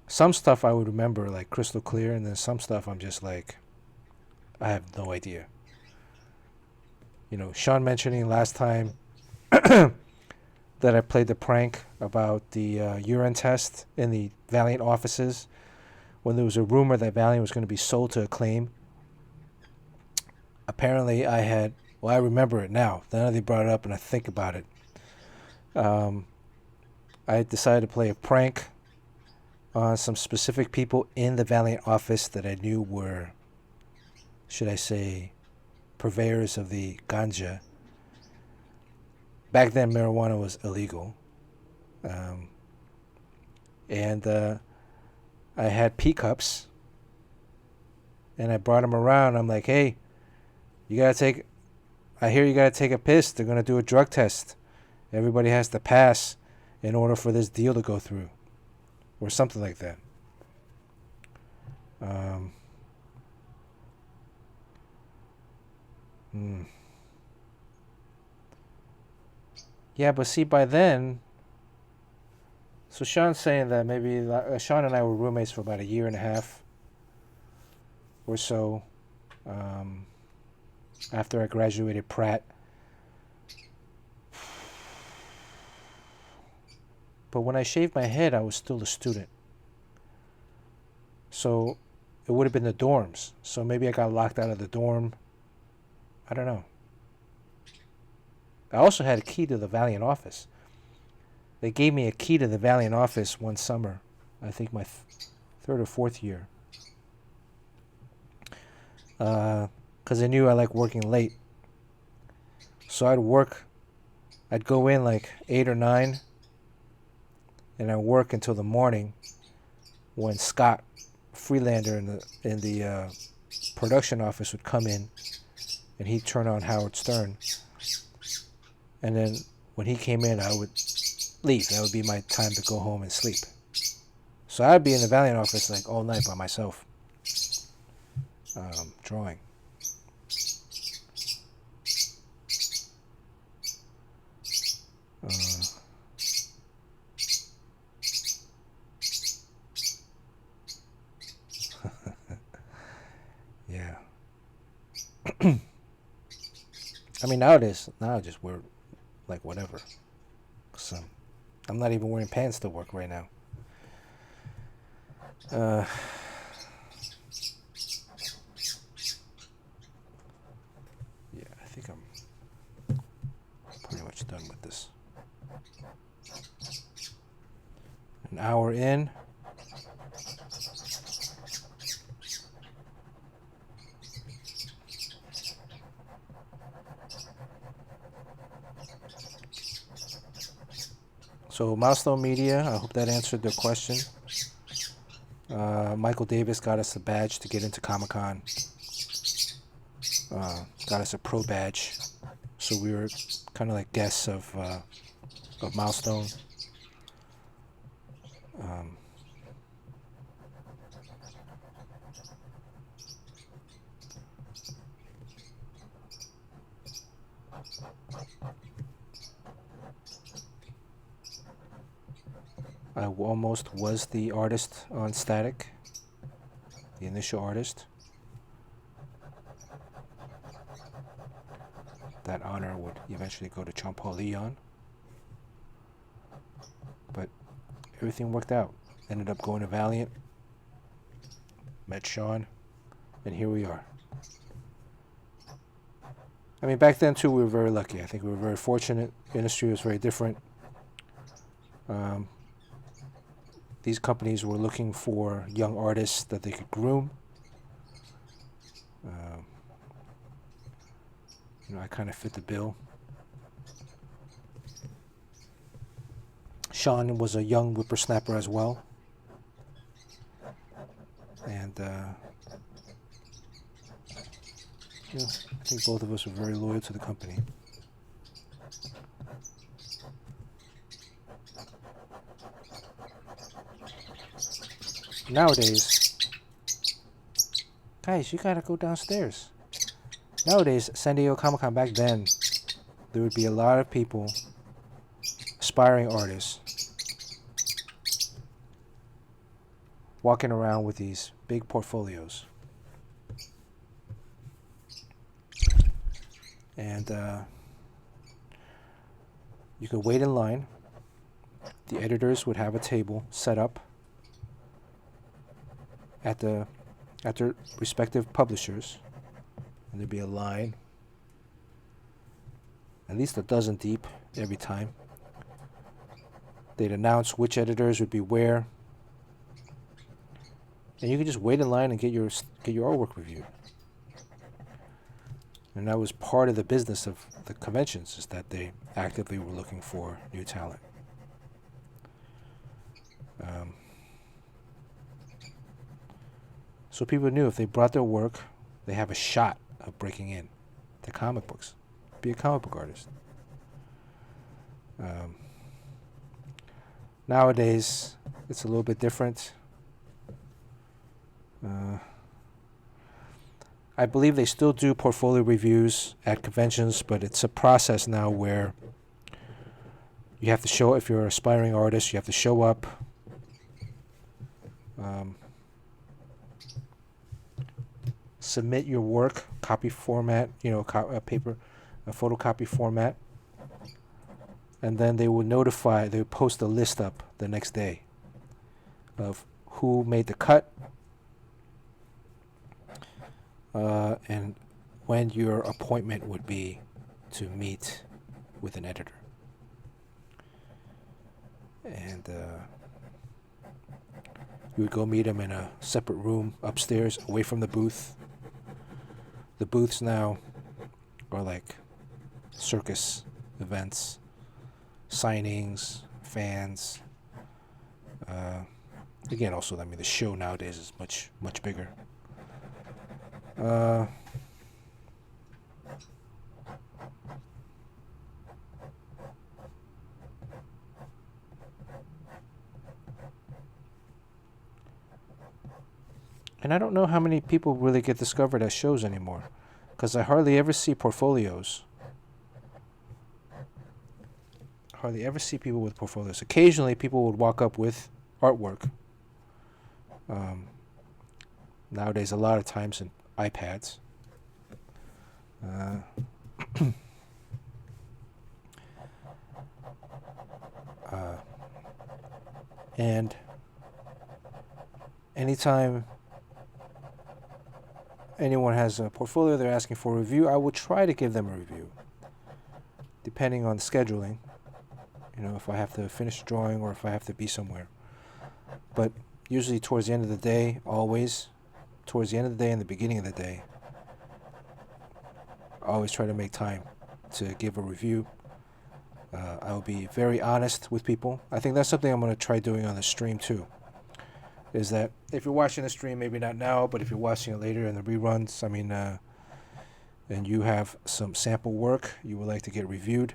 Some stuff I would remember like crystal clear, and then some stuff I'm just like, I have no idea. You know, Sean mentioning last time that I played the prank about the urine test in the Valiant offices when there was a rumor that Valiant was going to be sold to Acclaim. Apparently I remember it now. Now they brought it up and I think about it. I decided to play a prank on some specific people in the Valiant office that I knew were, should I say, purveyors of the ganja. Back then, marijuana was illegal. And I had pee cups. And I brought them around. I'm like, hey, I hear you got to take a piss. They're going to do a drug test. Everybody has to pass in order for this deal to go through. Or something like that. Yeah, but see, by then, so Sean's saying that maybe Sean and I were roommates for about a year and a half or so after I graduated Pratt. But when I shaved my head, I was still a student. So it would have been the dorms. So maybe I got locked out of the dorm. I don't know. I also had a key to the Valiant office. They gave me a key to the Valiant office one summer. I think my third or fourth year. Because they knew I like working late. So I'd go in like 8 or 9. And I'd work until the morning when Scott Freelander in the production office would come in. And he'd turn on Howard Stern. And then when he came in, I would leave. That would be my time to go home and sleep. So I'd be in the Valiant office like all night by myself, drawing. I mean, nowadays, now I just wear, like, whatever. So, I'm not even wearing pants to work right now. Yeah, I think I'm pretty much done with this. An hour in. So Milestone Media, I hope that answered the question. Michael Davis got us a badge to get into Comic-Con. Got us a pro badge. So we were kind of like guests of Milestone. I almost was the artist on Static, the initial artist. That honor would eventually go to Jean Paul Leon. But everything worked out. Ended up going to Valiant, met Sean, and here we are. I mean, back then, too, we were very lucky. I think we were very fortunate. The industry was very different. These companies were looking for young artists that they could groom. I kind of fit the bill. Sean was a young whippersnapper as well. And, I think both of us were very loyal to the company. Nowadays, guys, you gotta go downstairs. Nowadays, San Diego Comic-Con back then, there would be a lot of people, aspiring artists, walking around with these big portfolios. And you could wait in line. The editors would have a table set up at their respective publishers, and there'd be a line, at least a dozen deep every time. They'd announce which editors would be where, and you could just wait in line and get your artwork reviewed. And that was part of the business of the conventions, is that they actively were looking for new talent. So people knew if they brought their work, they have a shot of breaking in to comic books. Be a comic book artist. Nowadays, it's a little bit different. I believe they still do portfolio reviews at conventions, but it's a process now where you have to show, if you're an aspiring artist, you have to show up. Submit your work, copy format, a photocopy format, and then they would post a list up the next day of who made the cut, and when your appointment would be to meet with an editor. And you would go meet him in a separate room upstairs, away from the booth. The booths now are like circus events, signings, fans. Again, also, I mean, the show nowadays is much, much bigger. And I don't know how many people really get discovered at shows anymore, because I hardly ever see portfolios. Hardly ever see people with portfolios. Occasionally, people would walk up with artwork. Nowadays, a lot of times in iPads. And anytime anyone has a portfolio they're asking for a review, I will try to give them a review, depending on the scheduling. If I have to finish a drawing or if I have to be somewhere. But usually towards the end of the day, always, towards the end of the day and the beginning of the day, I always try to make time to give a review. I will be very honest with people. I think that's something I'm going to try doing on the stream too. Is that if you're watching the stream, maybe not now, but if you're watching it later in the reruns, and you have some sample work you would like to get reviewed,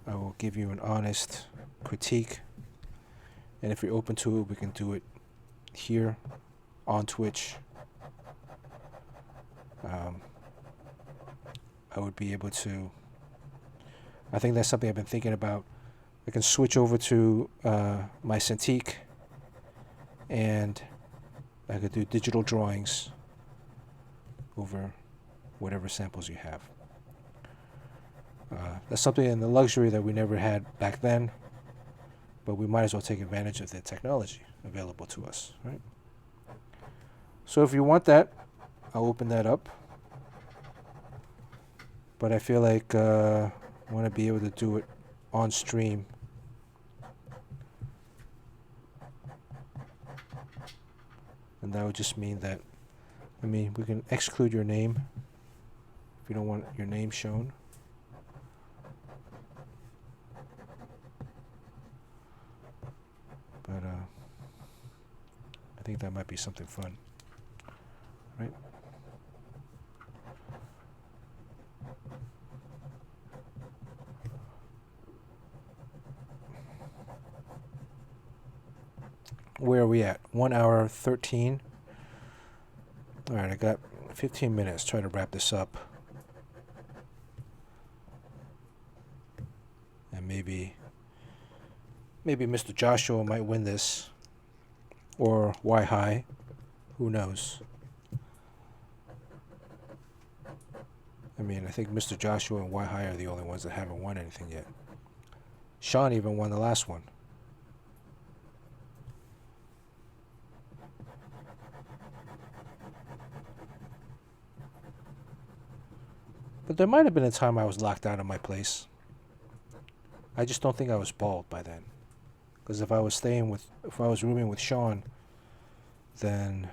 I will give you an honest critique. And if you're open to it, we can do it here on Twitch. I would be able to. I think that's something I've been thinking about. I can switch over to my Cintiq, and I could do digital drawings over whatever samples you have. That's something in the luxury that we never had back then, but we might as well take advantage of the technology available to us, right? So if you want that, I'll open that up. But I feel like I want to be able to do it on stream. And that would just mean that, we can exclude your name if you don't want your name shown. But I think that might be something fun, right? Where are we at? 1 hour 13. All right, I got 15 minutes. Try to wrap this up. And maybe Mr. Joshua might win this. Or Y High. Who knows? I think Mr. Joshua and Y High are the only ones that haven't won anything yet. Sean even won the last one. But there might have been a time I was locked out of my place. I just don't think I was bald by then. Because if I was rooming with Sean, then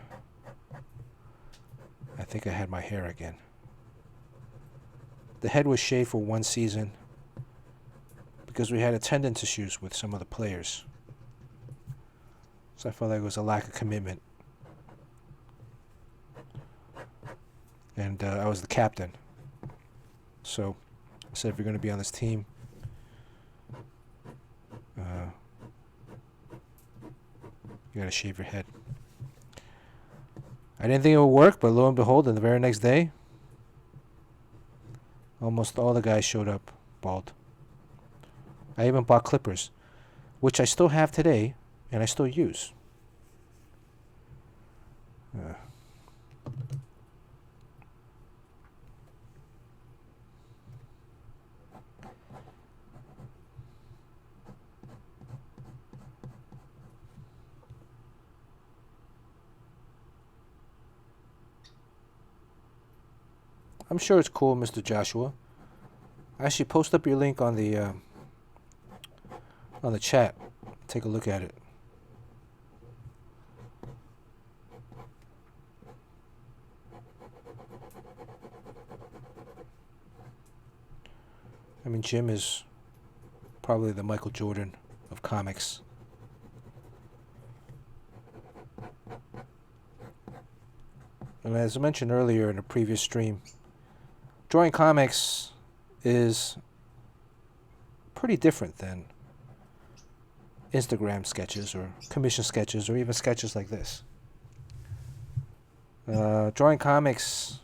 I think I had my hair again. The head was shaved for one season because we had attendance issues with some of the players. So I felt like it was a lack of commitment. And I was the captain. So I said, if you're going to be on this team, you got to shave your head. I didn't think it would work, but lo and behold, the very next day, almost all the guys showed up bald. I even bought clippers, which I still have today, and I still use. I'm sure it's cool, Mr. Joshua. Actually, post up your link on the chat. Take a look at it. Jim is probably the Michael Jordan of comics. And as I mentioned earlier in a previous stream, drawing comics is pretty different than Instagram sketches or commission sketches or even sketches like this. Drawing comics,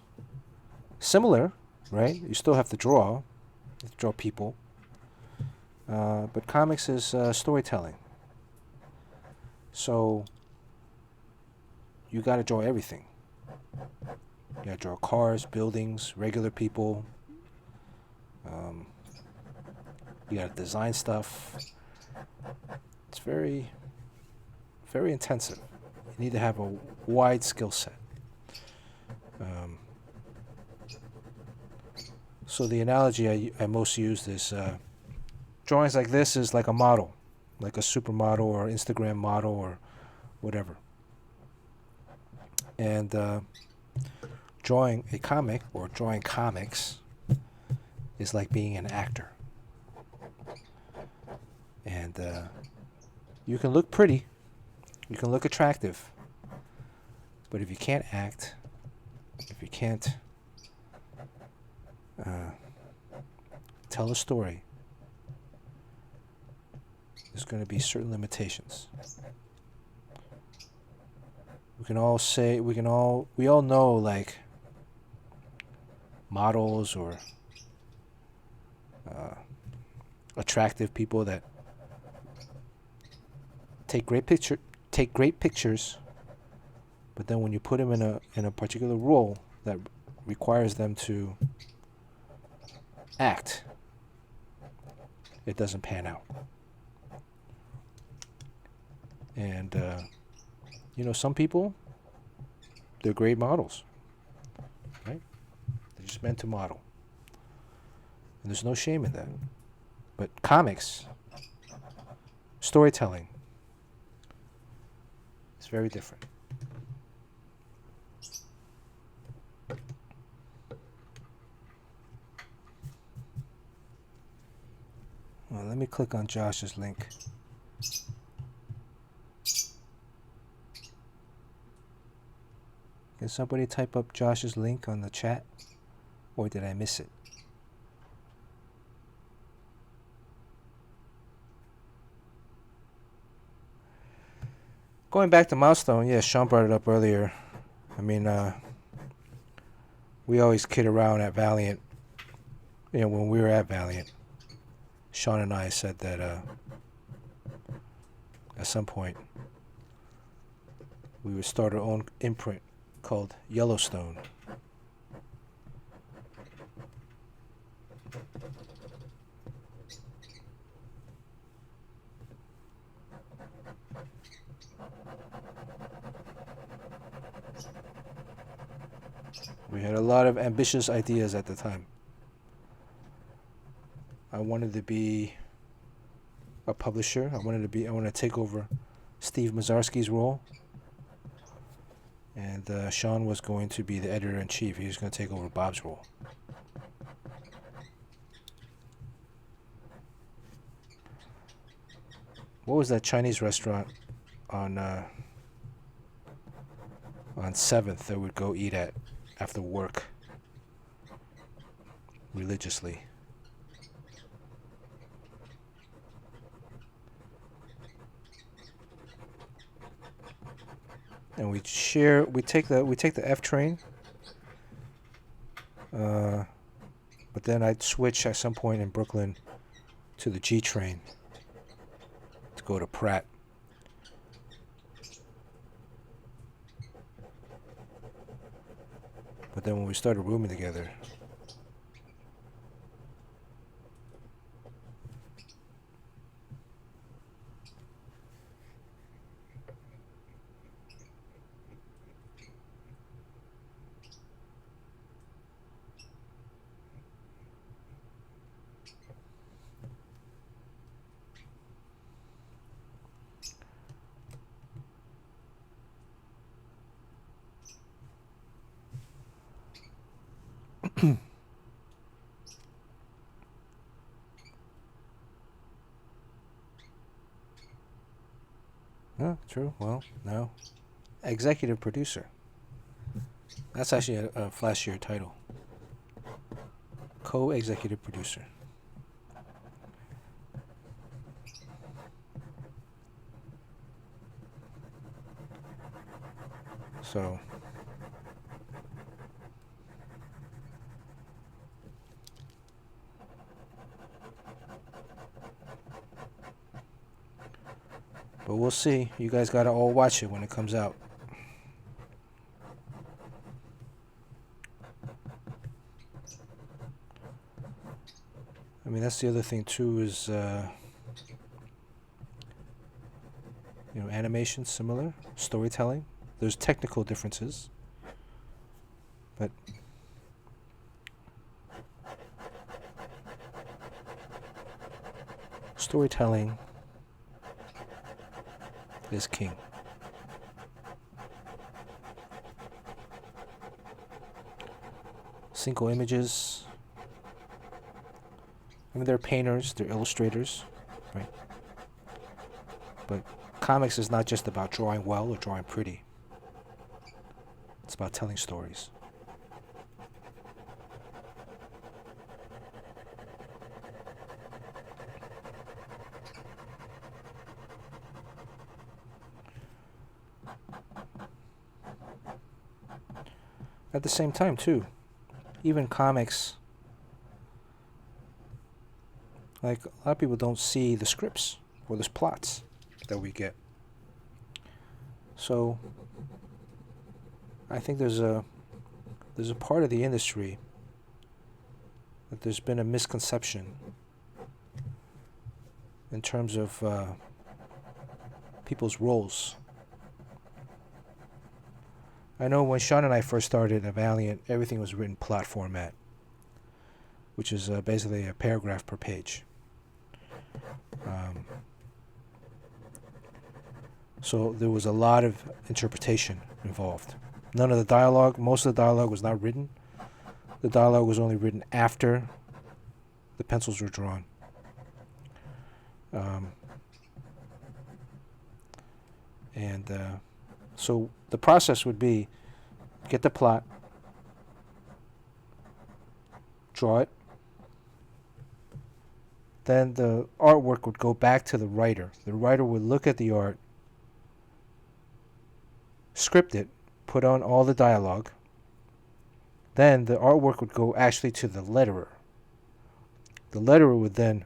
similar, right? You still have to draw. You have to draw people. But comics is storytelling. So you got to draw everything. You got to draw cars, buildings, regular people, You got to design stuff. It's very, very intensive. You need to have a wide skill set. So the analogy I most use is drawings like this is like a model, like a supermodel or Instagram model or whatever. And drawing a comic or drawing comics is like being an actor. And you can look pretty, you can look attractive, but if you can't act, if you can't tell a story, there's going to be certain limitations. We all know like models or attractive people that take great pictures, but then when you put them in a particular role that requires them to act, it doesn't pan out. And some people, they're great models, right? They're just meant to model, and there's no shame in that. But comics, storytelling, it's very different. Well, let me click on Josh's link. Can somebody type up Josh's link on the chat? Or did I miss it? Going back to Milestone, yeah, Sean brought it up earlier. I mean, we always kid around at Valiant. When we were at Valiant, Sean and I said that at some point we would start our own imprint called Yellowstone. We had a lot of ambitious ideas at the time. I wanted to be a publisher. I wanted to take over Steve Mazarski's role. And Sean was going to be the editor-in-chief. He was going to take over Bob's role. What was that Chinese restaurant on 7th that we'd go eat at after work religiously? And we take the F train, but then I'd switch at some point in Brooklyn to the G train to go to Pratt. But then when we started rooming together, oh, true. Well, no. Executive producer. That's actually a flashier title. Co-executive producer. So, but we'll see. You guys gotta all watch it when it comes out. I mean, that's the other thing too, is animation similar, storytelling. There's technical differences, but storytelling is king. Single images. I mean, they're painters, they're illustrators, right? But comics is not just about drawing well or drawing pretty. It's about telling stories. At the same time, too, even comics, like a lot of people don't see the scripts or the plots that we get. So I think there's a part of the industry that there's been a misconception in terms of people's roles. I know when Sean and I first started at Valiant, everything was written plot format, which is basically a paragraph per page. So there was a lot of interpretation involved. None of the dialogue, most of the dialogue was not written. The dialogue was only written after the pencils were drawn. So the process would be get the plot, draw it, then the artwork would go back to the writer. The writer would look at the art, script it, put on all the dialogue, then the artwork would go actually to the letterer. The letterer would then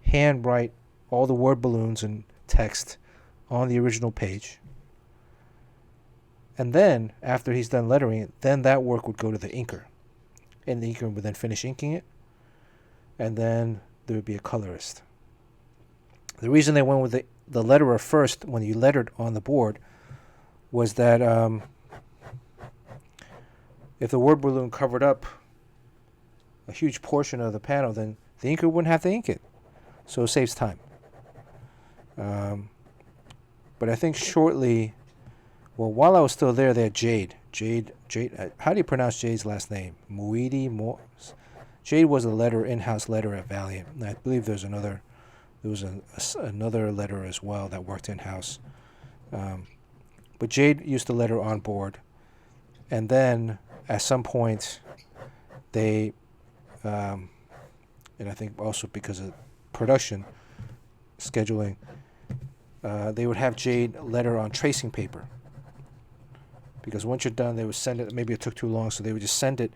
handwrite all the word balloons and text on the original page. And then, after he's done lettering it, then that work would go to the inker. And the inker would then finish inking it. And then there would be a colorist. The reason they went with the letterer first when you lettered on the board was that if the word balloon covered up a huge portion of the panel, then the inker wouldn't have to ink it. So it saves time. But I think shortly... Well, while I was still there, they had Jade. Jade. How do you pronounce Jade's last name? Muidi. Jade was a in-house letterer at Valiant. And I believe there was another letterer as well that worked in-house. But Jade used to letter on board, and then at some point, they, and I think also because of production scheduling, they would have Jade letter on tracing paper. Because once you're done, they would send it. Maybe it took too long, so they would just send it.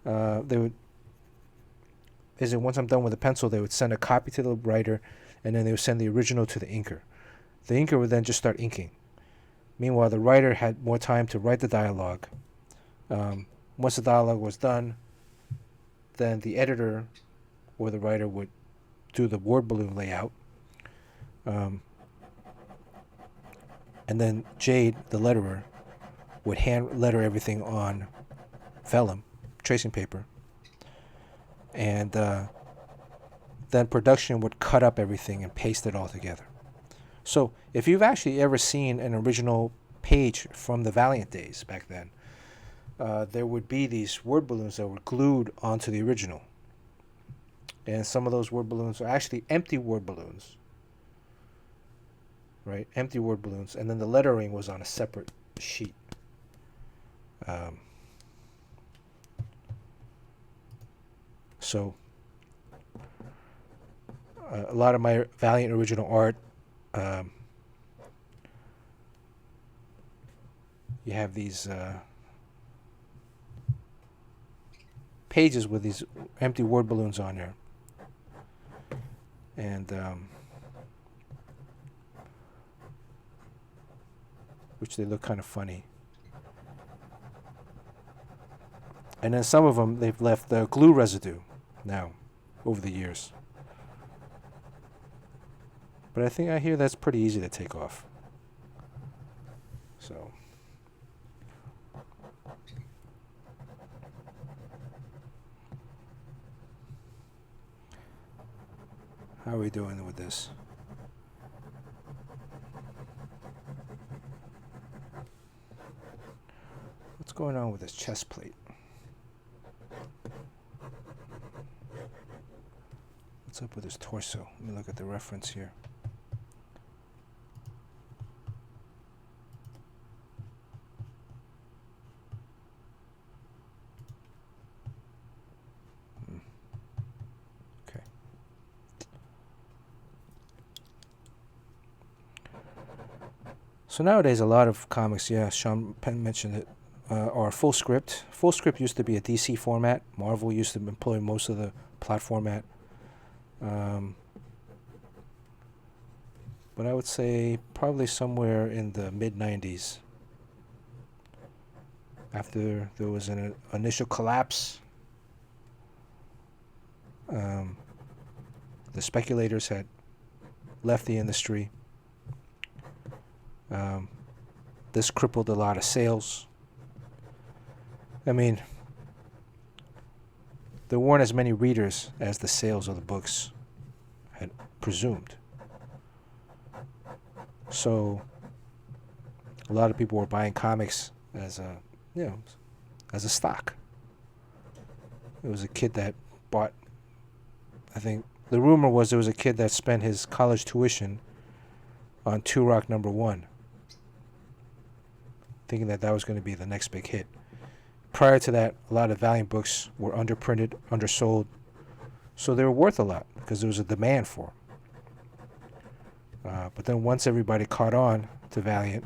Once I'm done with the pencil, they would send a copy to the writer, and then they would send the original to the inker. The inker would then just start inking. Meanwhile, the writer had more time to write the dialogue. Once the dialogue was done, then the editor or the writer would do the word balloon layout. And then Jade, the letterer, would hand letter everything on vellum, tracing paper. And then production would cut up everything and paste it all together. So if you've actually ever seen an original page from the Valiant days back then, there would be these word balloons that were glued onto the original. And some of those word balloons are actually empty word balloons. Right? Empty word balloons. And then the lettering was on a separate sheet. So a lot of my Valiant original art, you have these pages with these empty word balloons on there. And which they look kind of funny. And then some of them, they've left the glue residue now. over the years. But I hear that's pretty easy to take off. So. How are we doing with this? What's going on with this chest plate? What's up with his torso? Let me look at the reference here. Okay. So nowadays, a lot of comics, Sean Penn mentioned it, are full script. Full script used to be a DC format. Marvel used to employ most of the plot format. But I would say probably somewhere in the mid-90s, after there was an initial collapse, the speculators had left the industry. This crippled a lot of sales. I mean, there weren't as many readers as the sales of the books had presumed. So a lot of people were buying comics as as a stock. It was a kid that bought, I think the rumor was there was a kid that spent his college tuition on Turok #1, thinking that was going to be the next big hit. Prior to that, a lot of Valiant books were underprinted, undersold, so they were worth a lot because there was a demand for them. But then once everybody caught on to Valiant,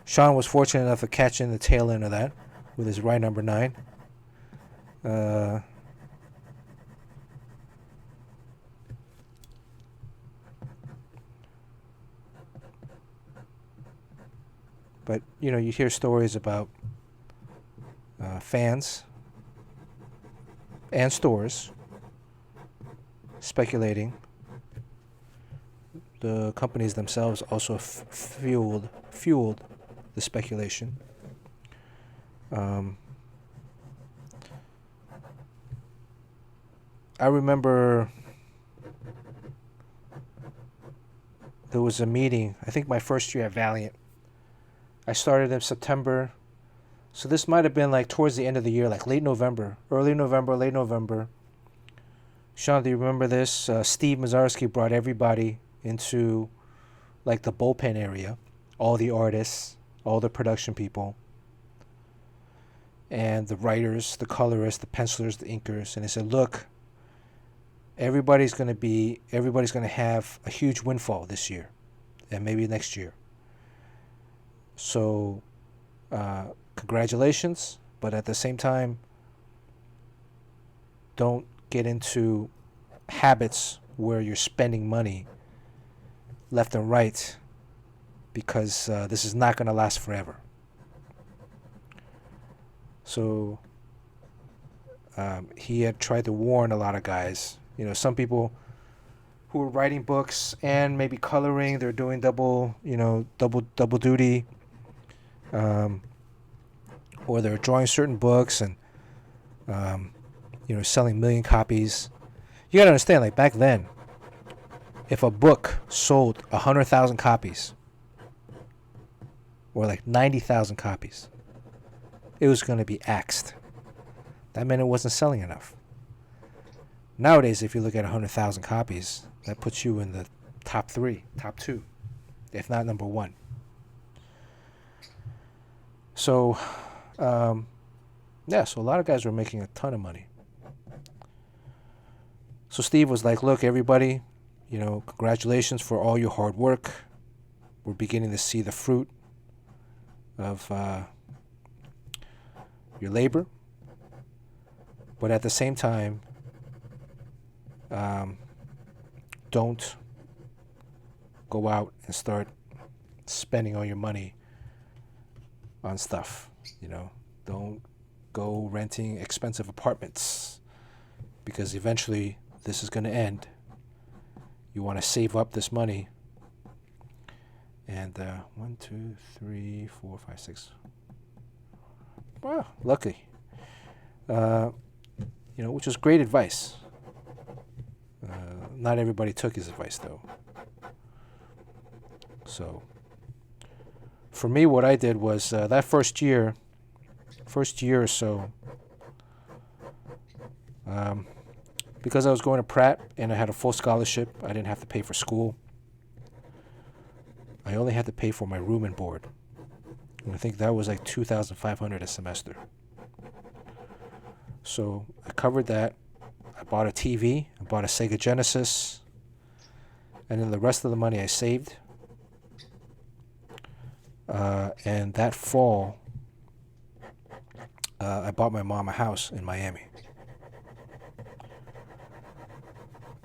Sean was fortunate enough to catch in the tail end of that with his Ride #9. But, you hear stories about fans and stores speculating. The companies themselves also fueled the speculation. I remember there was a meeting, I think my first year at Valiant. I started in September, so this might have been like towards the end of the year, like late November, late November. Sean, do you remember this? Steve Mazarski brought everybody into like the bullpen area, all the artists, all the production people, and the writers, the colorists, the pencilers, the inkers, and he said, look, everybody's going to have a huge windfall this year and maybe next year. So, congratulations, but at the same time, don't get into habits where you're spending money left and right, because this is not going to last forever. So, he had tried to warn a lot of guys. Some people who were writing books and maybe coloring, they're doing double duty. Or they're drawing certain books and selling 1 million copies. You gotta understand, like back then, if a book sold 100,000 copies or like 90,000 copies, it was going to be axed. That meant it wasn't selling enough. Nowadays, if you look at 100,000 copies, that puts you in the top 3, top 2, if not number 1. So, so a lot of guys were making a ton of money. So Steve was like, look, everybody, congratulations for all your hard work. We're beginning to see the fruit of your labor. But at the same time, don't go out and start spending all your money on stuff. Don't go renting expensive apartments because eventually this is going to end. You want to save up this money. And 1, 2, 3, 4, 5, 6. Well, lucky. Which was great advice. Not everybody took his advice, though. So, for me, what I did was that first year or so, because I was going to Pratt and I had a full scholarship, I didn't have to pay for school. I only had to pay for my room and board. And I think that was like $2,500 a semester. So I covered that. I bought a TV. I bought a Sega Genesis. And then the rest of the money I saved. And that fall, I bought my mom a house in Miami.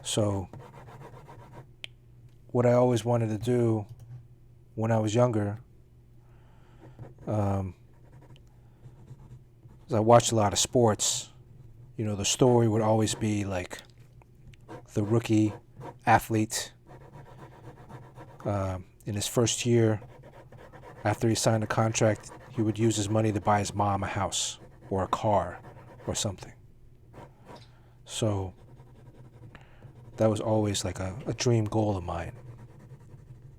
So what I always wanted to do when I was younger, I watched a lot of sports. The story would always be like the rookie athlete in his first year, after he signed a contract, he would use his money to buy his mom a house or a car or something. So that was always like a dream goal of mine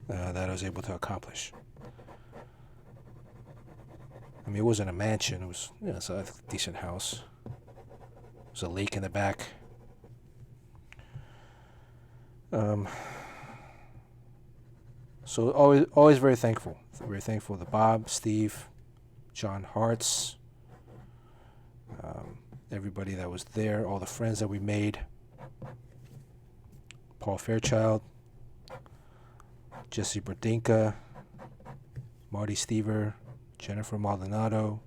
that I was able to accomplish. I mean, it wasn't a mansion. It was, it's a decent house. There's a lake in the back. So always very thankful. Very thankful to Bob, Steve, John Hartz, everybody that was there, all the friends that we made. Paul Fairchild, Jesse Berdinka, Marty Stever, Jennifer Maldonado.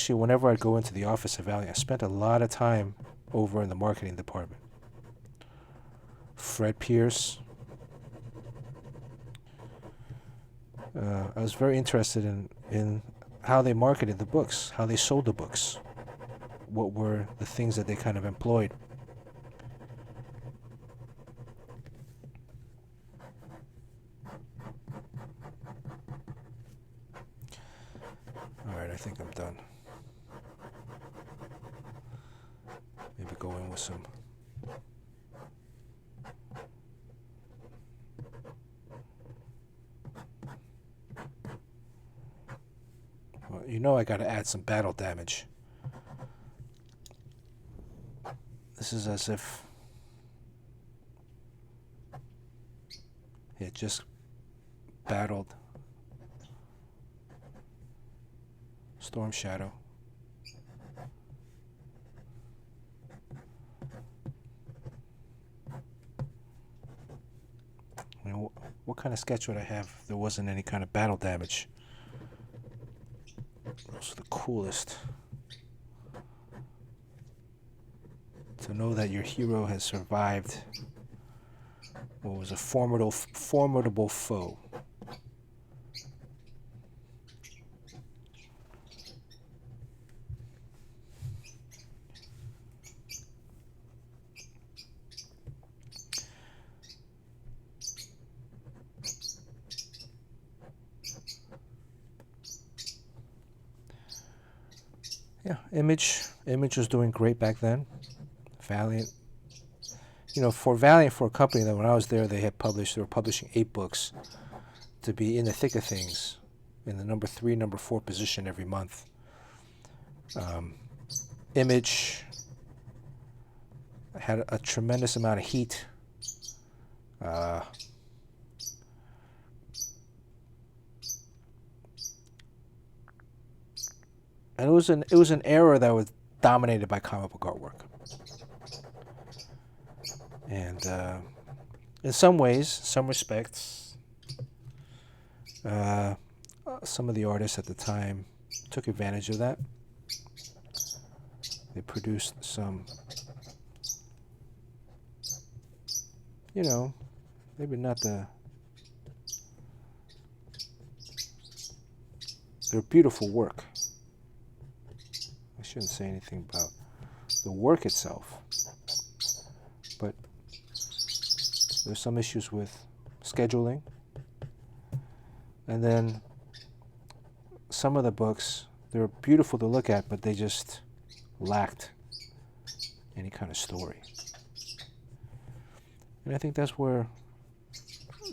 Whenever I go into the office of Valley, I spent a lot of time over in the marketing department. Fred Pierce. I was very interested in how they marketed the books, how they sold the books, what were the things that they kind of employed. Alright, I think I'm done. Maybe go in with some I gotta add some battle damage. This is as if it just battled Storm Shadow. What kind of sketch would I have if there wasn't any kind of battle damage? Those are the coolest. To know that your hero has survived what was a formidable foe. Yeah, Image was doing great back then. Valiant. For Valiant, for a company that when I was there, they were publishing 8 books to be in the thick of things, in the number 3, number 4 position every month. Image had a tremendous amount of heat. And it was an era that was dominated by comic book artwork. And in some ways, some respects, some of the artists at the time took advantage of that. They produced some, maybe not the they're beautiful work. I shouldn't say anything about the work itself, but there's some issues with scheduling. And then some of the books, they're beautiful to look at, but they just lacked any kind of story. And I think that's where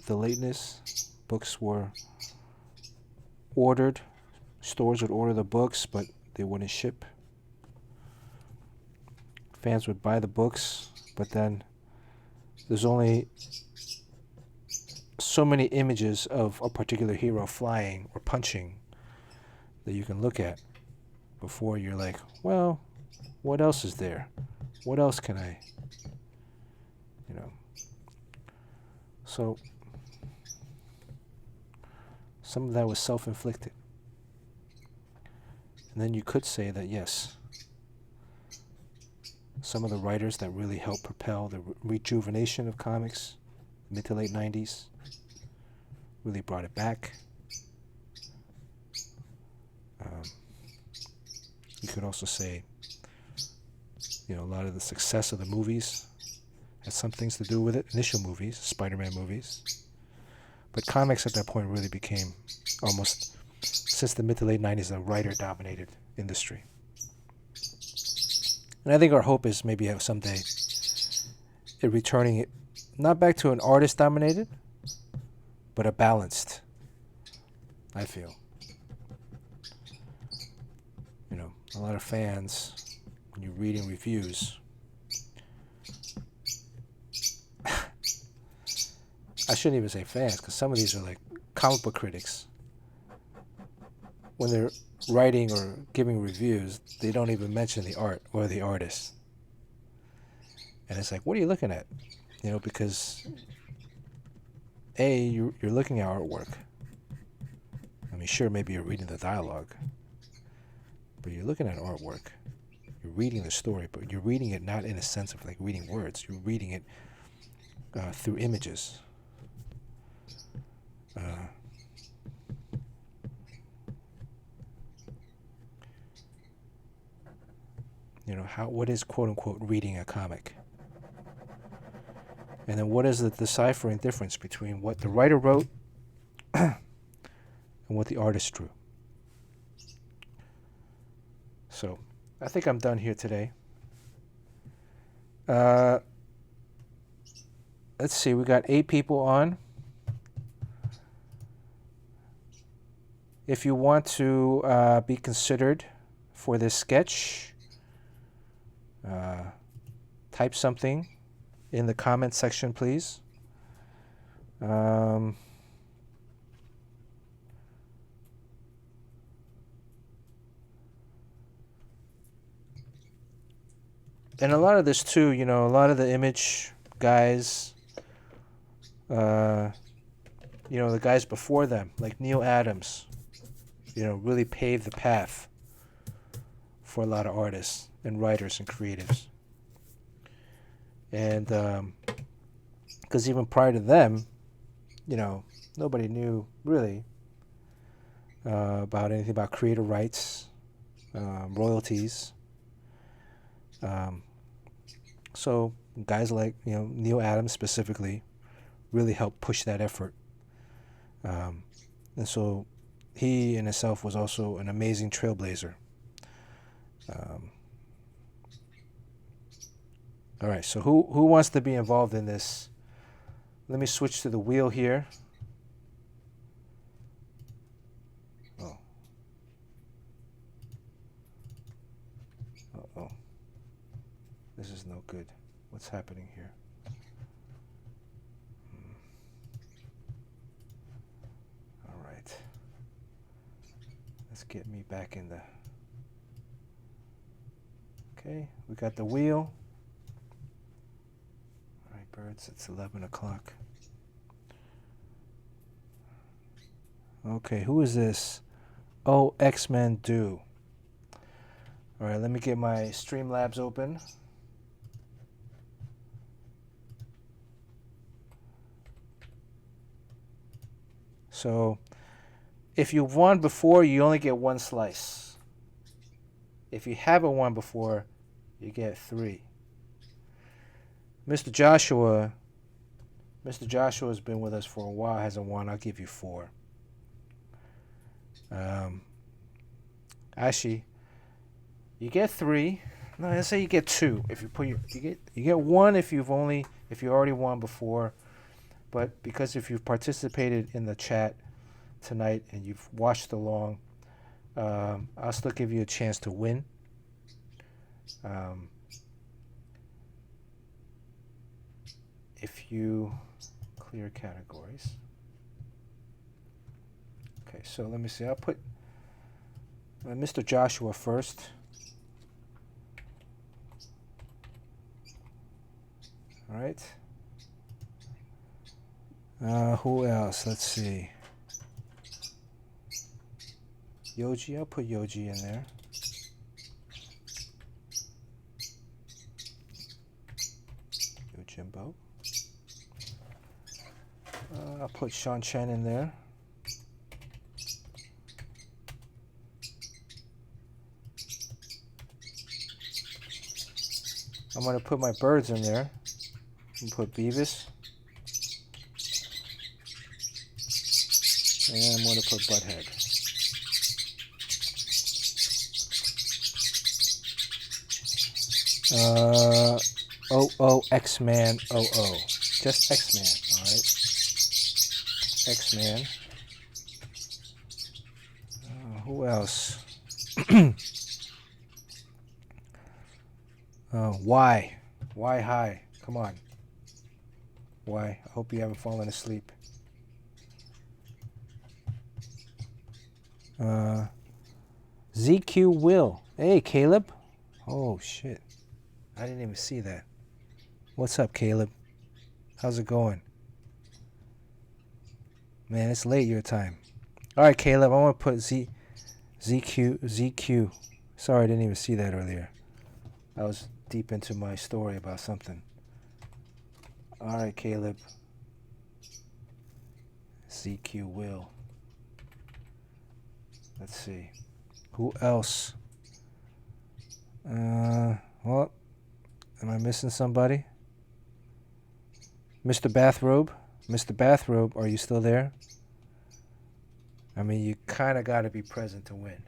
the lateness, books were ordered. Stores would order the books, but they wouldn't ship. Fans would buy the books, but then there's only so many images of a particular hero flying or punching that you can look at before you're like, well, what else is there? What else can I, you know? So some of that was self-inflicted. And then you could say that, yes, some of the writers that really helped propel the rejuvenation of comics, mid to late 90s, really brought it back. You could also say, you know, a lot of the success of the movies had some things to do with it. Initial movies, Spider-Man movies. But comics at that point really became almost, since the mid to late 90s, a writer-dominated industry. And I think our hope is maybe someday it returning it, not back to an artist-dominated, but a balanced, I feel. You know, a lot of fans, when you're reading reviews, I shouldn't even say fans, because some of these are like comic book critics. When they're writing or giving reviews, they don't even mention the art or the artist. And it's like, what are you looking at? You know, because A, you're looking at artwork. I mean, sure, maybe you're reading the dialogue, but you're looking at artwork. You're reading the story, but you're reading it not in a sense of like reading words. You're reading it through images. You know, what is quote unquote reading a comic? And then what is the deciphering difference between what the writer wrote and what the artist drew? So I think I'm done here today. Let's see, we got 8 people on. If you want to be considered for this sketch, type something in the comment section, please. And a lot of this too, you know, a lot of the image guys, you know, the guys before them, like Neil Adams, you know, really paved the path for a lot of artists and writers and creatives. And because even prior to them, you know, nobody knew really about anything about creator rights, royalties. So guys like, you know, Neil Adams specifically really helped push that effort. And so he in himself was also an amazing trailblazer. All right, so who wants to be involved in this? Let me switch to the wheel here. Oh. Uh-oh. This is no good. What's happening here? All right. Let's get me back in the... Okay, we got the wheel. All right, birds, it's 11 o'clock. Okay, who is this? Oh, X-Men Do. All right, let me get my Streamlabs open. So If you've won before, you only get 1 slice. If you haven't won before, you get 3. Mr. Joshua has been with us for a while, hasn't won. I'll give you 4. Actually, you get 3. No, let's say you get 2. If you put you get 1 if you already won before, but because if you've participated in the chat tonight and you've watched along, I'll still give you a chance to win. If you clear categories. Okay, so let me see. I'll put Mr. Joshua first. All right. Who else? Let's see. Yoji. I'll put Yoji in there. Yojimbo. I'll put Sean Chen in there. I'm going to put my birds in there. I'm going to put Beavis. And I'm going to put Butthead. X-Man, Just X-Man, alright? X-Man. Who else? Y. Y high. Come on. Y. I hope you haven't fallen asleep. ZQ Will. Hey, Caleb. Oh, shit. I didn't even see that. What's up, Caleb? How's it going? Man, it's late your time. All right, Caleb. I want to put ZQ. Sorry, I didn't even see that earlier. I was deep into my story about something. All right, Caleb. ZQ Will. Let's see. Who else? Well, am I missing somebody? Mr. Bathrobe? Mr. Bathrobe, are you still there? I mean, you kind of got to be present to win.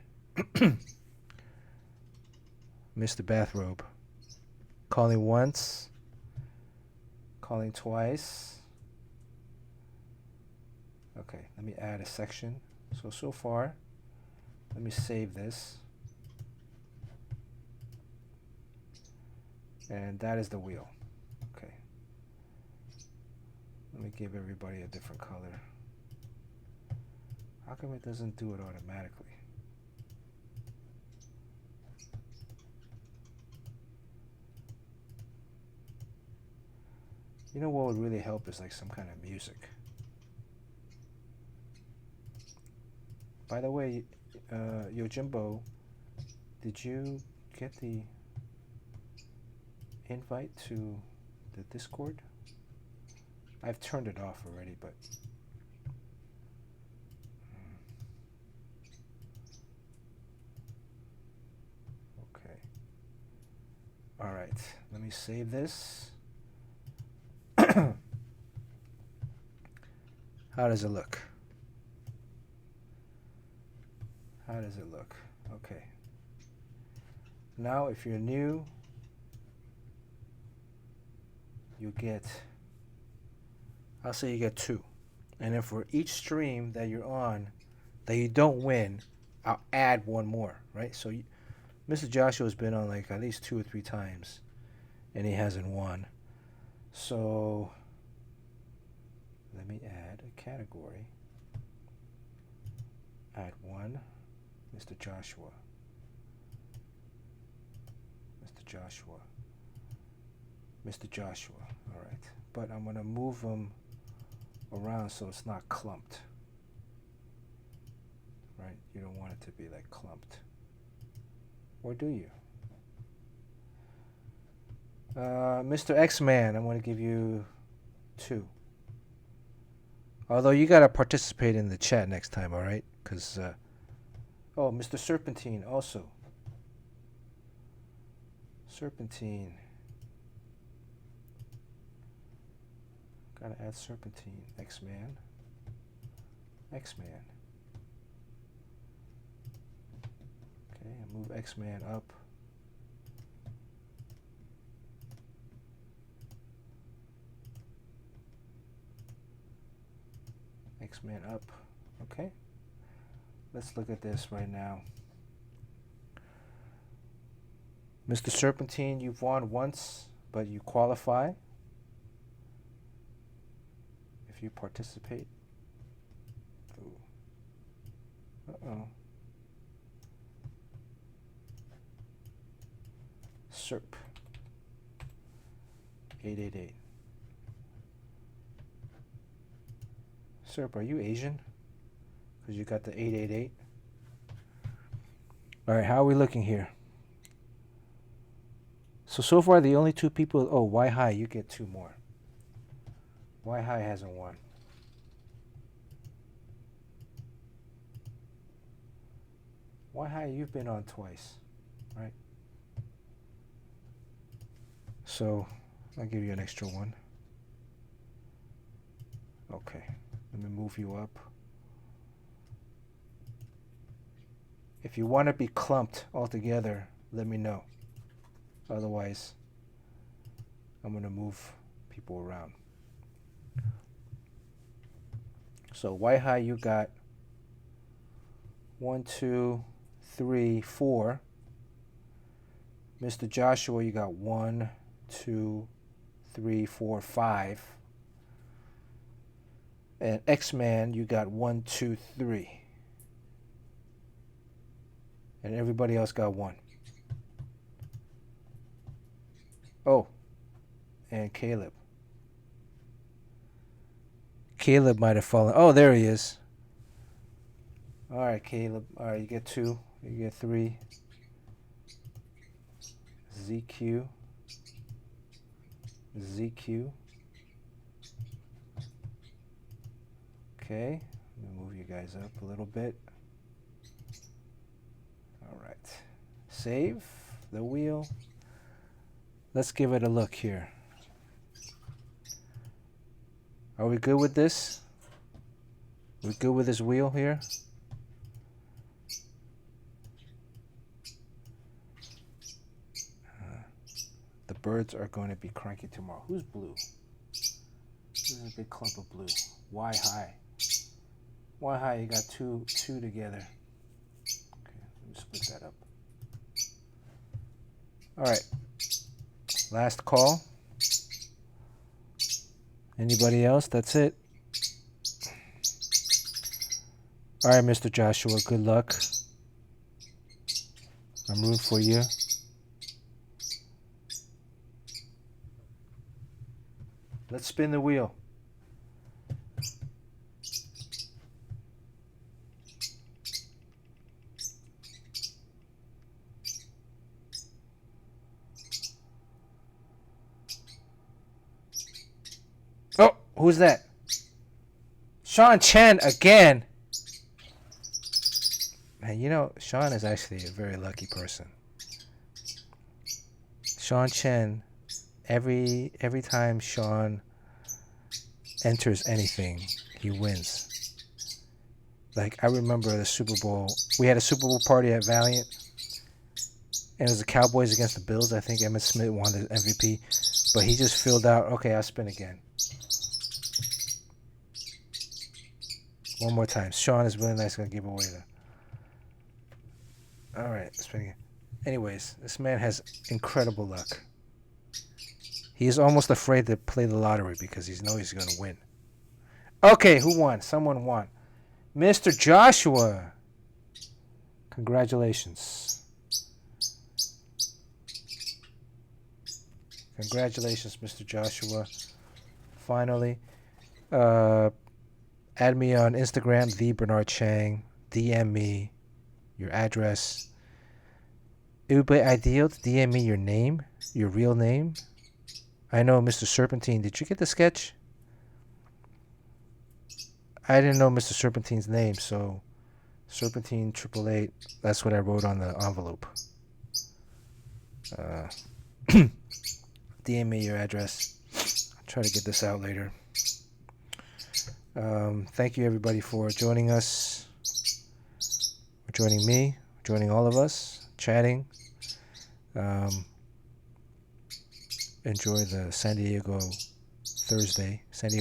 Mr. Bathrobe. Calling once. Calling twice. Okay, let me add a section. So far, let me save this. And that is the wheel. Okay. Let me give everybody a different color. How come it doesn't do it automatically? You know what would really help is like some kind of music. By the way, Yojimbo, did you get the invite to the Discord? I've turned it off already, but okay. All right, let me save this. How does it look? How does it look? Okay. Now, if you're new, you get, I'll say you get 2. And then for each stream that you're on that you don't win, I'll add 1 more, right? So Mr. Joshua's been on like at least 2 or 3 times and he hasn't won. So let me add a category. Add 1, Mr. Joshua. Mr. Joshua. Mr. Joshua. All right. But I'm going to move them around so it's not clumped. Right? You don't want it to be like clumped. Or do you? Mr. X-Man, I'm going to give you 2. Although you got to participate in the chat next time, all right? because oh, Mr. Serpentine also. Serpentine. Gotta add Serpentine. X-Man. X-Man. Okay, I move X-Man up. X-Man up. Okay. Let's look at this right now. Mr. Serpentine, you've won once, but you qualify if you participate. Ooh. Uh-oh. Serp. 888. Serp, are you Asian? Because you got the 888. All right, how are we looking here? So far the only two people. Oh, Y High, you get two more. Y High hasn't won. Y High, you've been on twice, right? So I'll give you an extra one. Okay, let me move you up. If you want to be clumped all together, let me know. Otherwise, I'm going to move people around. So Y High, you got 1, 2, 3, 4. Mr. Joshua, you got 1, 2, 3, 4, 5. And X-Man, you got 1, 2, 3. And everybody else got 1. Oh, and Caleb. Caleb might have fallen. Oh, there he is. All right, Caleb. All right, you get 2. You get 3. ZQ. ZQ. Okay, let me move you guys up a little bit. All right. Save the wheel. Let's give it a look here. Are we good with this? We good with this wheel here? The birds are going to be cranky tomorrow. Who's blue? This is a big clump of blue. Y High. Y High, you got two together. Okay, let me split that up. All right. Last call. Anybody else? That's it. All right, Mr. Joshua, good luck. I'm rooting for you. Let's spin the wheel. Oh, who's that? Sean Chen again. Man, you know, Sean is actually a very lucky person. Sean Chen, every time Sean enters anything, he wins. Like, I remember the Super Bowl. We had a Super Bowl party at Valiant, and it was the Cowboys against the Bills. I think Emmitt Smith won the MVP, but he just filled out, okay, I'll spin again. One more time. Sean is really nice. Going to give away the... All right, spin again. Anyways, this man has incredible luck. He is almost afraid to play the lottery because he knows he's going to win. Okay, who won? Someone won. Mr. Joshua. Congratulations. Congratulations, Mr. Joshua. Finally. Add me on Instagram, the Bernard Chang. DM me your address. It would be ideal to DM me your name, your real name. I know, Mr. Serpentine. Did you get the sketch? I didn't know Mr. Serpentine's name, so Serpentine 888. That's what I wrote on the envelope. DM me your address. I'll try to get this out later. Thank you everybody for joining us, for joining me, joining all of us, chatting. Enjoy the San Diego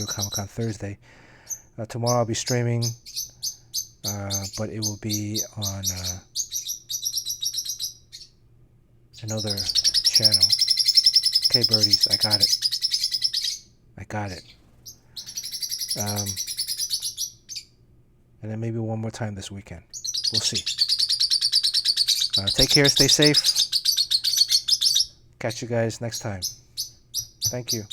Comic-Con Thursday. Tomorrow I'll be streaming, but it will be on another channel. Okay, birdies, I got it. And then maybe one more time this weekend. We'll see. Take care, stay safe. Catch you guys next time. Thank you.